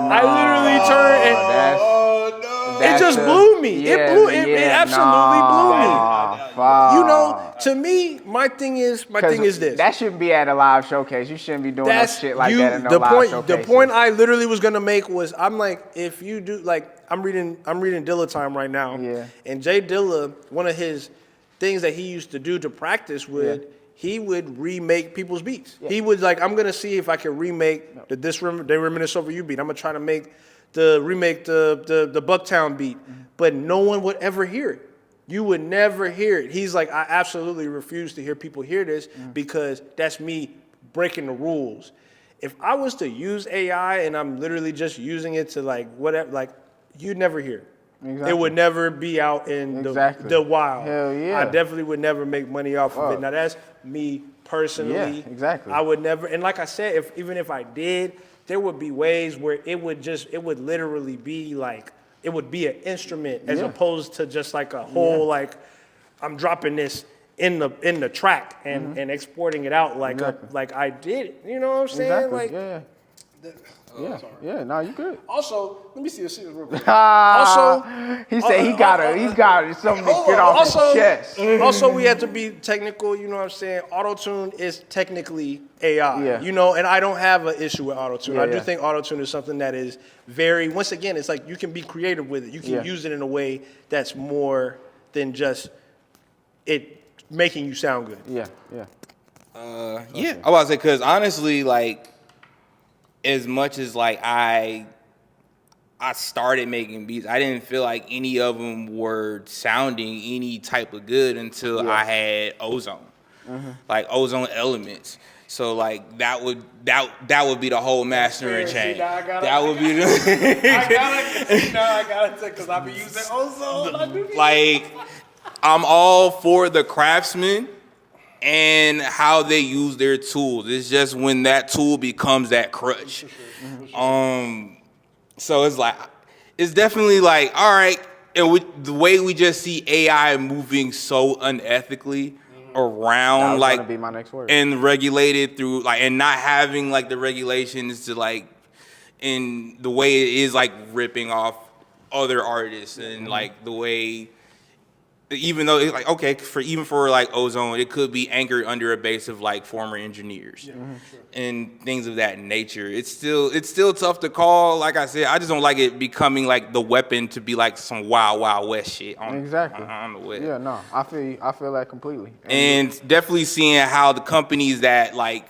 S2: I literally turned and it just blew me. It absolutely blew me. You know, to me, my thing is this.
S1: That shouldn't be at a live showcase. You shouldn't be doing no shit like that in no live showcase.
S2: The point I literally was gonna make was, I'm like, if you do, like, I'm reading Dilla Time right now.
S1: Yeah. And
S2: Jay Dilla, one of his things that he used to do to practice with, he would remake people's beats. Yeah. He would like, I'm gonna see if I can remake They Reminisce Over You beat. I'm gonna try to remake the Bucktown beat, but no one would ever hear it. You would never hear it. He's like, I absolutely refuse to hear people hear this because that's me breaking the rules. If I was to use AI and I'm literally just using it to like whatever, like you'd never hear it. Exactly. It would never be out in the wild.
S1: Hell yeah.
S2: I definitely would never make money off of it. Now that's me personally.
S1: Yeah, exactly.
S2: I would never, and like I said, even if I did, there would be ways where it would literally be like, it would be an instrument as opposed to just like a whole, like, I'm dropping this in the track and exporting it out like like I did it. You know what I'm saying? Like,
S1: no, you good.
S2: Also, let me see the scenes real quick.
S1: He said he got something to get off his chest.
S2: Also, we have to be technical, you know what I'm saying? Auto-tune is technically AI, you know, and I don't have an issue with auto-tune. I do think auto-tune is something that is very, once again, it's like you can be creative with it. You can use it in a way that's more than just it making you sound good.
S3: I was about to say, because honestly, like, as much as like I started making beats, I didn't feel like any of them were sounding any type of good until I had Ozone, like Ozone Elements. So like that would be the whole mastering chain. That would be
S2: I gotta take, because I be using Ozone.
S3: Like, I'm all for the craftsmen and how they use their tools. It's just when that tool becomes that crutch. So it's like, it's definitely like, all right, and the way we just see AI moving so unethically around, like,
S1: gonna be my next word.
S3: And regulated through, like, and not having like the regulations to like, in the way it is like ripping off other artists and like the way, even though it's like, okay, for like Ozone, it could be anchored under a base of like former engineers and things of that nature. It's still tough to call. Like I said, I just don't like it becoming like the weapon to be like some wild west shit on the web.
S1: Yeah, no, I feel that completely.
S3: And definitely seeing how the companies that like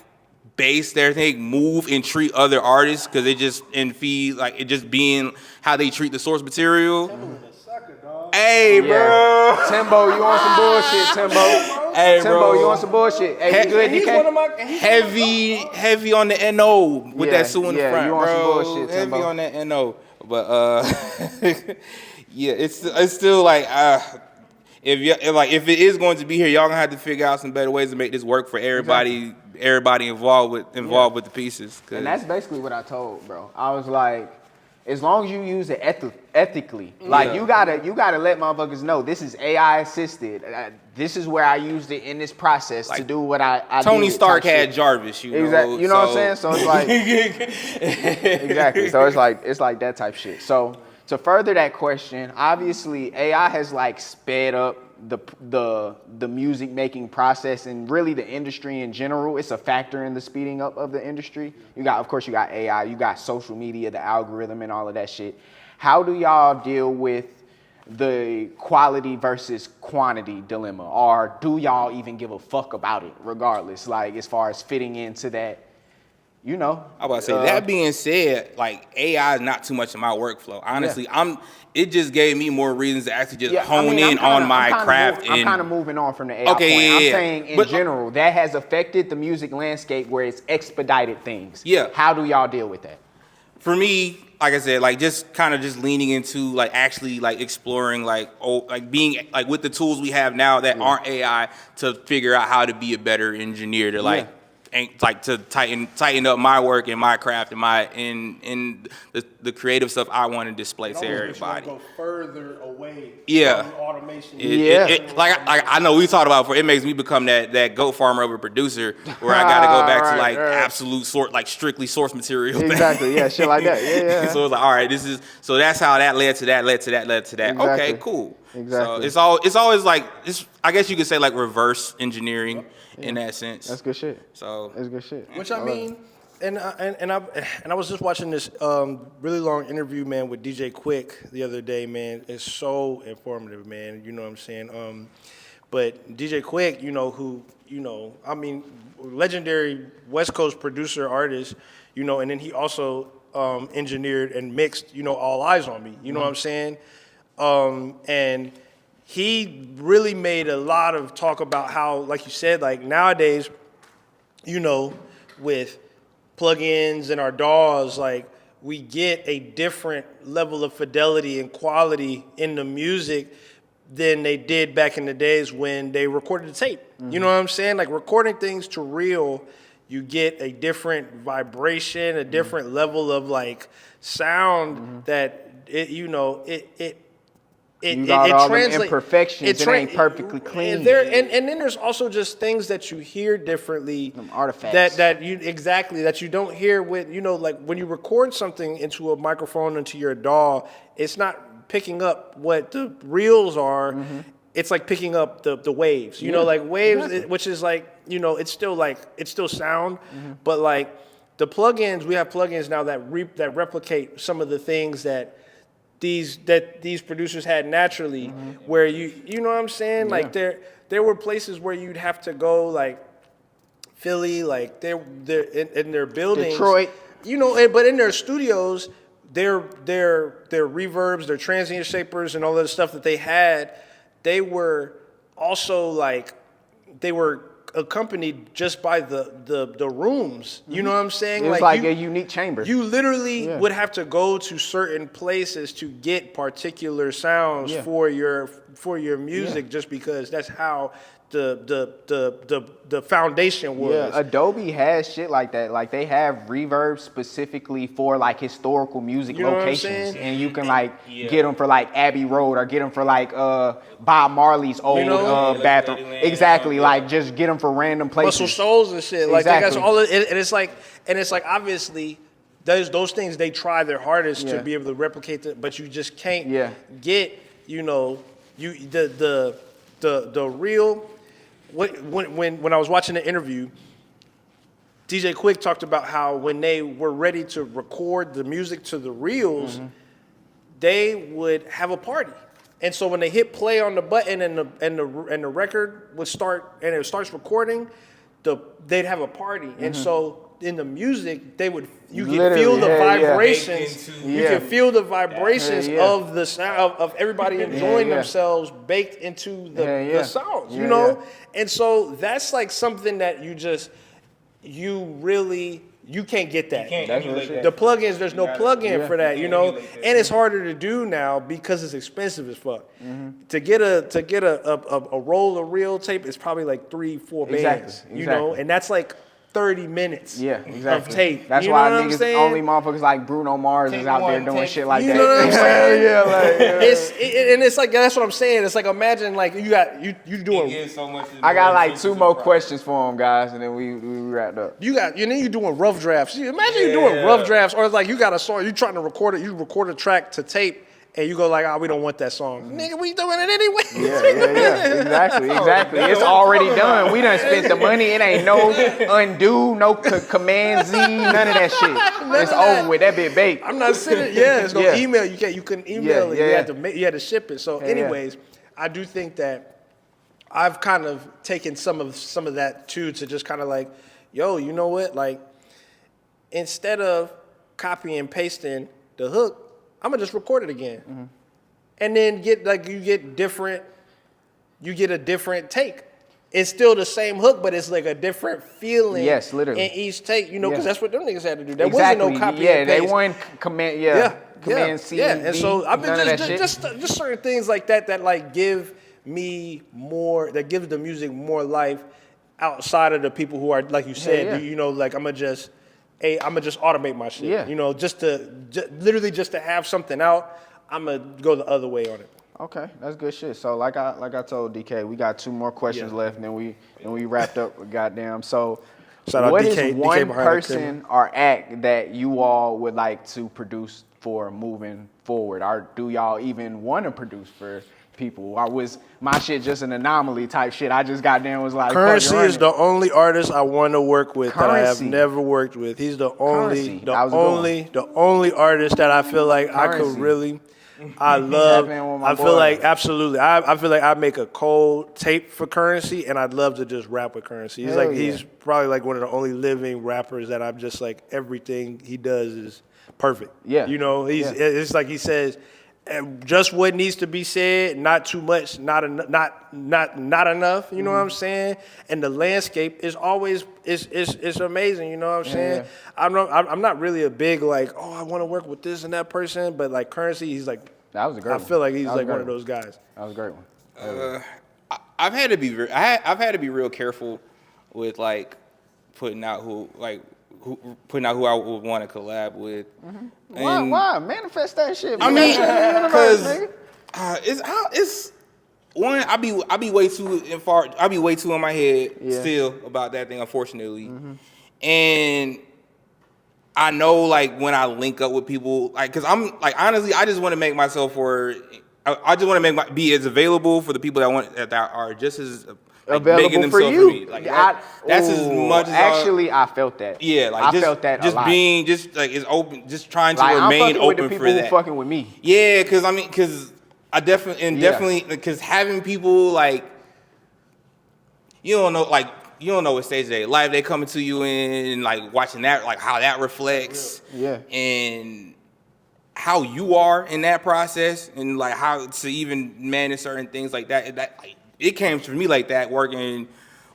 S3: base their thing move and treat other artists, because it just feed like it just being how they treat the source material. Hey, bro.
S1: Timbo, you on some bullshit, Timbo.
S3: Hey, bro.
S1: Timbo, you on some bullshit. Hey, you good, DK?
S3: Heavy on the NO with that Sue in the front,
S1: you on
S3: bro.
S1: some bullshit,
S3: Heavy
S1: Timbo.
S3: on that NO. But, it's still like, if it is going to be here, y'all gonna have to figure out some better ways to make this work for everybody involved with the pieces.
S1: And that's basically what I told, bro. I was like, as long as you use it ethically, like you gotta let motherfuckers know this is AI assisted. This is where I used it in this process to do what I
S3: Tony
S1: did,
S3: Stark had Jarvis, you know.
S1: Exactly. You know what I'm saying? So it's like exactly. So it's like that type shit. So to further that question, obviously AI has like sped up the music making process and really the industry in general. It's a factor in the speeding up of the industry. Of course you got AI, you got social media, the algorithm and all of that shit. How do y'all deal with the quality versus quantity dilemma? Or do y'all even give a fuck about it regardless, like as far as fitting into that you know.
S3: I was about to say, that being said, like AI is not too much in my workflow. Honestly, it just gave me more reasons to actually just hone in on my craft.
S1: I'm kind of moving on from the AI point. I'm saying in general, that has affected the music landscape where it's expedited things.
S3: Yeah.
S1: How do y'all deal with that?
S3: For me, like I said, like just kind of just leaning into like actually like exploring like being like with the tools we have now that aren't AI to figure out how to be a better engineer to like to tighten up my work and my craft and my in the creative stuff I want to display to everybody.
S2: Go further away
S3: Yeah.
S2: from automation.
S3: Like I know we talked about before, it makes me become that goat farmer of a producer where I got to go back to like absolute strictly source material.
S1: Exactly. Yeah. Shit like that. Yeah.
S3: So it's like, all right, so that's how that led to that.
S1: Exactly.
S3: Okay, cool.
S1: Exactly.
S3: So it's always like I guess you could say like reverse engineering in that sense.
S1: That's good shit.
S3: So
S1: that's good shit.
S2: Which I mean, and I was just watching this really long interview, man, with DJ Quick the other day, man. It's so informative, man. You know what I'm saying? But DJ Quick, I mean, legendary West Coast producer, artist, and then he also engineered and mixed, All Eyes on Me. You know what I'm saying? And he really made a lot of talk about how, like you said, like nowadays, with plugins and our DAWs, like we get a different level of fidelity and quality in the music than they did back in the days when they recorded the tape. You know what I'm saying? Like recording things to reel, you get a different vibration, a different level of like sound that
S1: you got all them imperfections. It ain't perfectly clean.
S2: And then there's also just things that you hear differently.
S1: Them artifacts.
S2: That you don't hear with, like when you record something into a microphone, into your DAW, it's not picking up what the reels are. It's like picking up the waves. Like waves, which is like, it's still sound, but like the plugins, we have plugins now that replicate some of the things that these producers had naturally, where you know what I'm saying? Like there were places where you'd have to go, like Philly, like they're in their buildings,
S1: Detroit,
S2: but in their studios, their reverbs, their transient shapers, and all that stuff that they had, they were also like they were accompanied just by the rooms. You know what I'm saying?
S1: It was like a unique chamber.
S2: You literally would have to go to certain places to get particular sounds for your music, just because that's how the foundation was.
S1: Yeah, Adobe has shit like that. Like they have reverb specifically for like historical music locations, and you can like get them for like Abbey Road or get them for like Bob Marley's old bathroom. Exactly, like just get them for random places.
S2: Muscle Shoals and shit. Like that's all. And it's like obviously those things they try their hardest to be able to replicate it, but you just can't get the real. When I was watching the interview, DJ Quick talked about how when they were ready to record the music to the reels, they would have a party. And so when they hit play on the button and the record would start and it starts recording, they'd have a party. And so in the music, you can feel the vibrations. You can feel the vibrations of the sound of everybody enjoying themselves baked into the sounds, And so that's like something that you can't get that. The plugins, there's no plugin for that, and it's harder to do now because it's expensive as fuck. To get a roll of reel tape is probably like 3-4 bands, and that's like 30 minutes of tape.
S1: That's why niggas, only motherfuckers like Bruno Mars is out there doing shit like that.
S2: You know what I'm saying?
S1: It's
S2: like that's what I'm saying. It's like imagine like you doing.
S1: I got like 2 more questions for him, guys, and then we wrapped up.
S2: You doing rough drafts. Imagine you doing rough drafts, or like you got a song, you trying to record it, you record a track to tape. And you go like, we don't want that song. Nigga, we doing it anyway.
S1: Exactly. It's already done. We done spent the money. It ain't no undo, no Command Z, none of that shit. It's over with. That bit baked.
S2: I'm not sitting. There's no email. You couldn't email it. You had to ship it. So, anyways, I do think that I've kind of taken some of that too to just kind of like, yo, you know what, like. instead of copy and pasting the hook, I'm gonna just record it again, and then you get a different take. It's still the same hook, but it's like a different feeling.
S1: Yes, literally.
S2: In each take, because that's what them niggas had to do. There
S1: Exactly.
S2: wasn't no copy
S1: Yeah,
S2: and paste.
S1: they weren't command. Command C.
S2: Yeah, and so I mean,
S1: none of that shit.
S2: just certain things like that like give me more. That gives the music more life outside of the people who are, like you said, like I'm gonna just automate my shit.
S1: Yeah.
S2: Literally just to have something out, I'm gonna go the other way on it.
S1: Okay, that's good shit. So like I told DK, we got 2 more questions left, and then we wrapped up with goddamn. So
S2: Shout out
S1: what
S2: DK,
S1: is one
S2: DK behind the
S1: person or act that you all would like to produce for moving forward? Or do y'all even want to produce for people? Or was my shit just an anomaly type shit? I just goddamn was like,
S2: Currency is the only artist I want to work with that I have
S1: Currency.
S2: never worked with. He's the
S1: Currency.
S2: the only artist that I feel like I could
S1: Currency.
S2: really. I love.
S1: Tap in with my
S2: I feel
S1: boy.
S2: like absolutely. I feel like I make a cold tape for Currency, and I'd love to just rap with Currency. He's
S1: Hell
S2: he's
S1: yeah.
S2: probably like one of the only living rappers that I'm just like everything he does is perfect.
S1: Yeah.
S2: It's like he says, just what needs to be said, not too much, not enough. You know what I'm saying? And the landscape is always is amazing. You know what I'm saying?
S1: Yeah.
S2: I'm not really a big like, oh, I want to work with this and that person, but like Currency, he's like,
S1: That was a great
S2: I
S1: one.
S2: feel like he's
S1: That was a
S2: like one
S1: great
S2: of those guys.
S1: That was a great one.
S3: I've had to be I've had to be real careful with like putting out who I would want to collab with.
S1: Why? Manifest that shit.
S3: I
S1: man.
S3: mean,
S1: Universe,
S3: because
S1: nigga.
S3: it's one. I be way too in my head still about that thing, unfortunately. And I know like when I link up with people, like, cause I'm like honestly, I just want to make myself I just want to be as available for the people that are just as
S1: Available
S3: making
S1: for
S3: themselves
S1: you.
S3: for me. Like that's as much as
S1: I felt that.
S3: yeah, like
S1: I
S3: just,
S1: felt that
S3: just
S1: a lot.
S3: being just like is open, just trying to
S1: Like, I'm
S3: remain
S1: fucking with
S3: open
S1: the people
S3: for
S1: who
S3: that.
S1: fucking with me.
S3: Yeah, because I definitely because having people like you don't know what stage they life they coming to you in, and like watching that, like how that reflects, and how you are in that process, and like how to even manage certain things like that. Like, it came to me like that working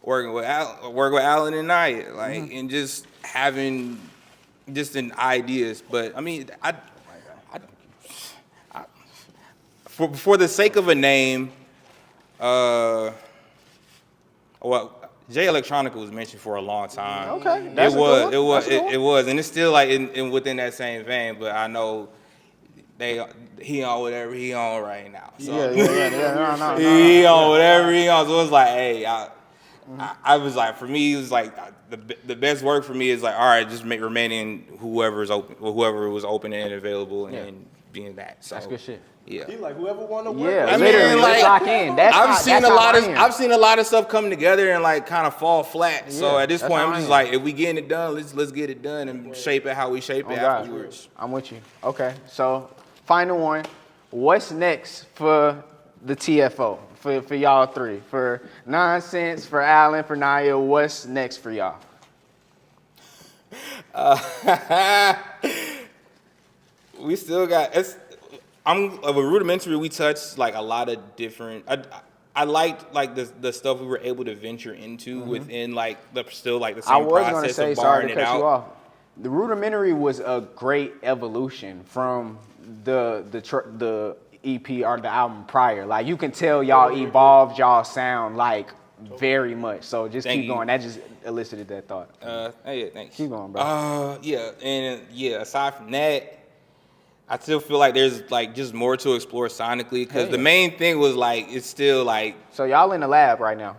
S3: with Allen and Nia, like and just having just an ideas. But I mean, for the sake of a name, well, Jay Electronica was mentioned for a long time.
S1: Okay,
S3: it was, and it's still like in within that same vein. But I know he on whatever he on right now. So.
S1: No.
S3: He on whatever he on. So it's like, hey, I was like, for me, it was like the best work for me is like, all right, just remaining whoever was open and available and being that. So
S1: That's good shit.
S3: Yeah.
S2: He like whoever want to work.
S1: Yeah,
S3: I mean,
S1: literally,
S3: like,
S1: let's lock in.
S3: I've seen a lot of stuff come together and like kind of fall flat. So
S1: Yeah,
S3: at this
S1: that's
S3: point,
S1: how
S3: I'm
S1: I
S3: just
S1: am.
S3: like, if we getting it done, let's get it done and shape it how we shape it
S1: God.
S3: afterwards.
S1: I'm with you. Okay, so final one. What's next for the TFO? For y'all three? For Nahncenz, for Allen, for Nia, what's next for y'all?
S3: We still got with Rudimentary. We touched like a lot of different. I liked like the stuff we were able to venture into within like the same
S1: I was gonna
S3: process
S1: say,
S3: of
S1: sorry
S3: barring
S1: to
S3: it
S1: cut you
S3: out.
S1: off. The Rudimentary was a great evolution from the EP or the album prior. Like you can tell y'all evolved y'all sound like very much. So just
S3: Thank
S1: keep
S3: you.
S1: going. That just elicited that thought.
S3: Hey, thanks.
S1: Keep going, bro.
S3: Aside from that, I still feel like there's like just more to explore sonically because the main thing was like it's still like.
S1: So y'all in the lab right now.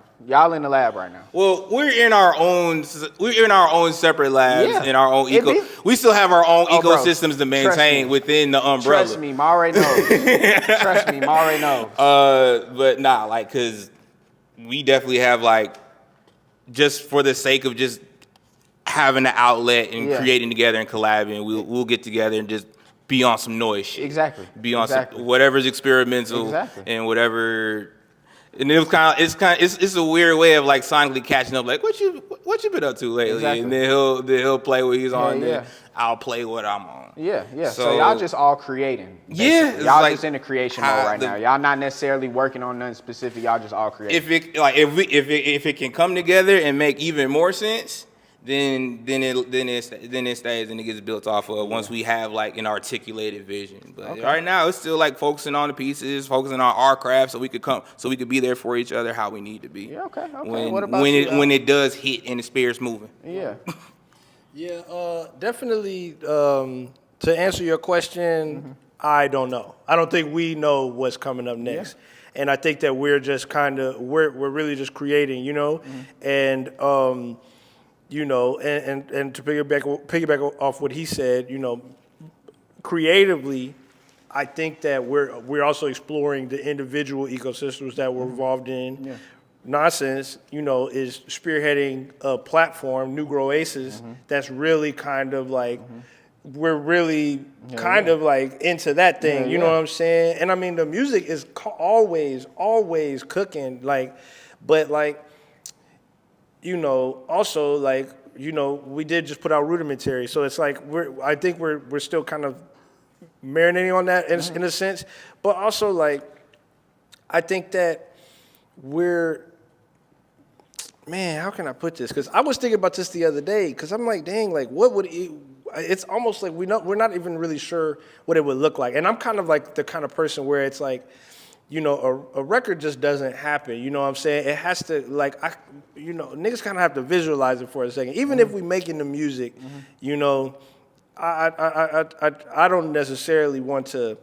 S3: Well, we're in our own separate labs,
S1: Yeah.
S3: in our own
S1: It be-
S3: We still have our own
S1: Oh, bro,
S3: ecosystems to
S1: trust
S3: maintain
S1: me.
S3: within the umbrella.
S1: Trust me, Ma already knows. Trust me, Ma already knows.
S3: But nah, like, cause we definitely have like, just for the sake of just having an outlet and creating together and collabing, we'll get together and just be on some noise shit.
S1: Exactly.
S3: Be on
S1: Exactly.
S3: some whatever's experimental
S1: Exactly.
S3: and whatever And it was it's a weird way of like sonically catching up. Like, what you been up to lately?
S1: Exactly.
S3: And then he'll play what he's on.
S1: Yeah.
S3: And I'll play what I'm on.
S1: Yeah. So y'all just all creating. Basically.
S3: Yeah, it's
S1: y'all
S3: like
S1: just in the creation mode right now. Y'all not necessarily working on nothing specific. Y'all just all creating.
S3: If it can come together and make even more sense, then it stays and it gets built off of once we have like an articulated vision. But right now it's still like focusing on the pieces, focusing on our craft, so we could be there for each other how we need to be.
S1: Yeah, okay.
S3: What about when it does hit and the spirit's moving.
S1: Yeah.
S2: Yeah, definitely. To answer your question, I don't know. I don't think we know what's coming up next. Yeah. And I think that we're just we're really just creating, and and to piggyback off what he said, creatively, I think that we're also exploring the individual ecosystems that we're involved in. Yeah. Nahncenz, is spearheading a platform, New Grow Aces, that's really kind of like, we're really of like into that thing, you know what I'm saying? And I mean, the music is always cooking, like, but like, also like, we did just put out Rudimentary, so it's like I think we're still kind of marinating on that in a sense, but also like, I think that how can I put this? Because I was thinking about this the other day, because I'm like, dang, like what would it's almost like we're not even really sure what it would look like. And I'm kind of like the kind of person where it's like, a record just doesn't happen. You know what I'm saying? It has to, like, niggas kind of have to visualize it for a second. Even if we making the music, I don't necessarily want to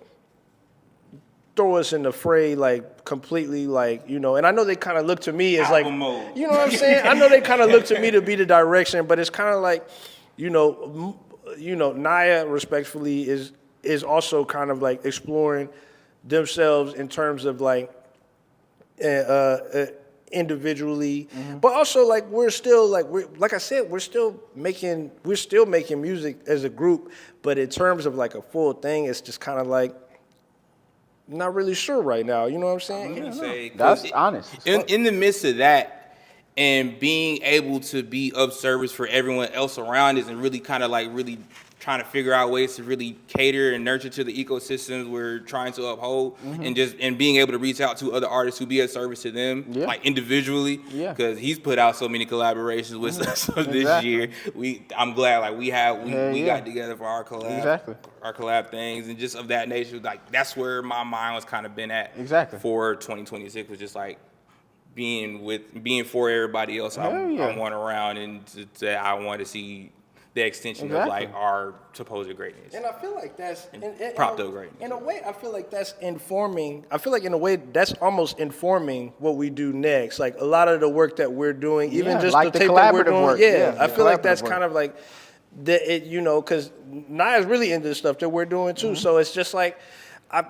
S2: throw us in the fray, like, completely, like, and I know they kind of look to me as like,
S3: mode.
S2: You know what I'm saying? I know they kind of look to me to be the direction, but it's kind of like, Naya, respectfully, is also kind of like exploring themselves in terms of like individually, but also like we're still making music as a group, but in terms of like a full thing, it's just kind of like not really sure right now. You know what I'm saying?
S1: That's honest.
S3: In the midst of that, and being able to be of service for everyone else around us, and really kind of like really trying to figure out ways to really cater and nurture to the ecosystems we're trying to uphold, and being able to reach out to other artists who be of service to them, like individually. Because he's put out so many collaborations with us this year. I'm glad like we got together for our collab things and just of that nature. Like that's where my mind was kind of been at for 2026, was just like being for everybody else I want around, and I want to see the extension of like our supposed greatness.
S2: And I feel like that's
S3: propped up greatness.
S2: In a way, I feel like that's informing. I feel like in a way that's almost informing what we do next. Like a lot of the work that we're doing, even just
S1: like
S2: the
S1: the
S2: tape that we're doing.
S1: work.
S2: I feel like that's kind of like because Naya's really into the stuff that we're doing too. So it's just like I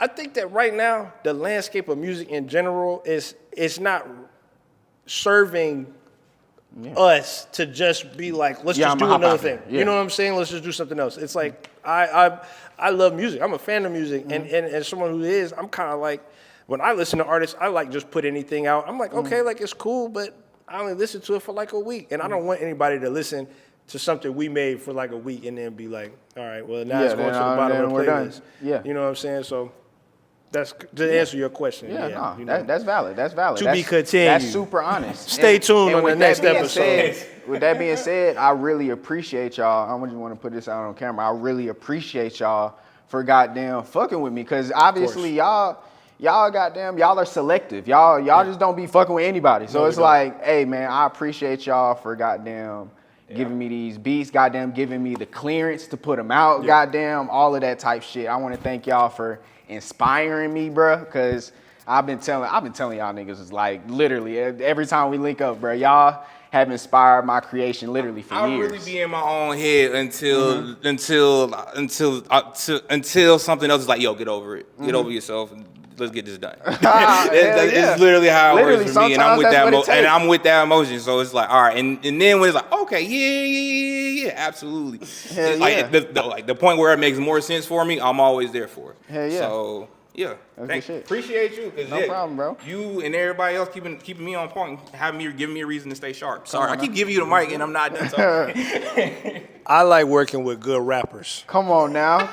S2: think that right now the landscape of music in general is not serving us to just be like, let's just do another thing. You know what I'm saying? Let's just do something else. It's like I love music. I'm a fan of music, and as someone who is, I'm kind of like, when I listen to artists, I like just put anything out. I'm like, okay, like it's cool, but I only listen to it for like a week, and I don't want anybody to listen to something we made for like a week and then be like, all right, well now it's going to the bottom of the playlist. You know what I'm saying? So. That's to answer your question.
S1: That's valid. That's valid.
S2: To be continued.
S1: That's super honest.
S2: Stay tuned on the next episode.
S1: With that being said, I really appreciate y'all. I just want to put this out on camera. I really appreciate y'all for goddamn fucking with me, because obviously y'all goddamn, y'all are selective. Y'all just don't be fucking with anybody. So it's like, hey man, I appreciate y'all for goddamn giving me these beats, goddamn giving me the clearance to put them out, goddamn all of that type shit. I want to thank y'all for inspiring me, bro, because I've been telling y'all niggas, is like literally every time we link up, bro, y'all have inspired my creation literally for years.
S3: I really be in my own head until something else is like, yo, get over it, get over yourself, and let's get this done. It's literally how it works for me, and I'm with that emotion. So it's like, all right, and then when it's like, okay, yeah, absolutely. Like the point where it makes more sense for me, I'm always there for it.
S1: Hell yeah.
S3: So Yeah.
S1: That's good shit.
S3: Appreciate you.
S1: No problem, bro.
S3: You and everybody else keeping me on point, giving me a reason to stay sharp. Sorry, I keep giving you the mic and I'm not done talking.
S2: I like working with good rappers.
S1: Come on now.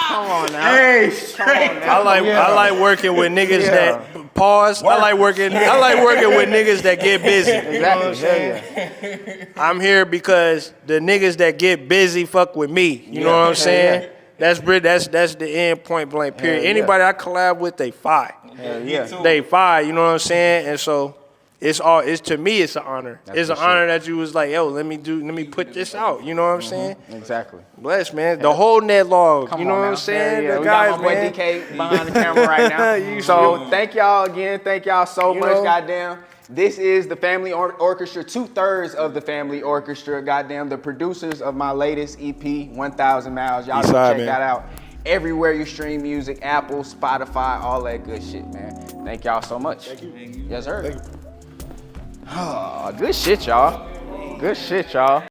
S1: Come on now.
S2: Hey,
S1: Come on now.
S2: I like working with niggas that pause. I like working with niggas that get busy. You know what I'm saying? I'm here because the niggas that get busy fuck with me. You know what I'm saying? That's the end, point blank, period. Anybody I collab with, they fire. They fire, you know what I'm saying? And so to me it's an honor. It's an honor that you was like, yo, let me put this out. You know what I'm saying?
S1: Exactly.
S2: Bless, man. The whole net log.
S1: Come
S2: you know
S1: on
S2: what
S1: now.
S2: I'm saying?
S1: Yeah,
S2: The
S1: we
S2: guys,
S1: got my boy
S2: man.
S1: DK behind the camera right now. So thank y'all again. Thank y'all so much, goddamn. This is the Family Orchestra, 2/3 of the Family Orchestra. Goddamn, the producers of my latest EP, 1,000 Miles. Y'all go check that out everywhere you stream music, Apple, Spotify, all that good shit, man. Thank y'all so much. Thank you. Yes, sir. Thank you. Oh, good shit, y'all. Good shit, y'all.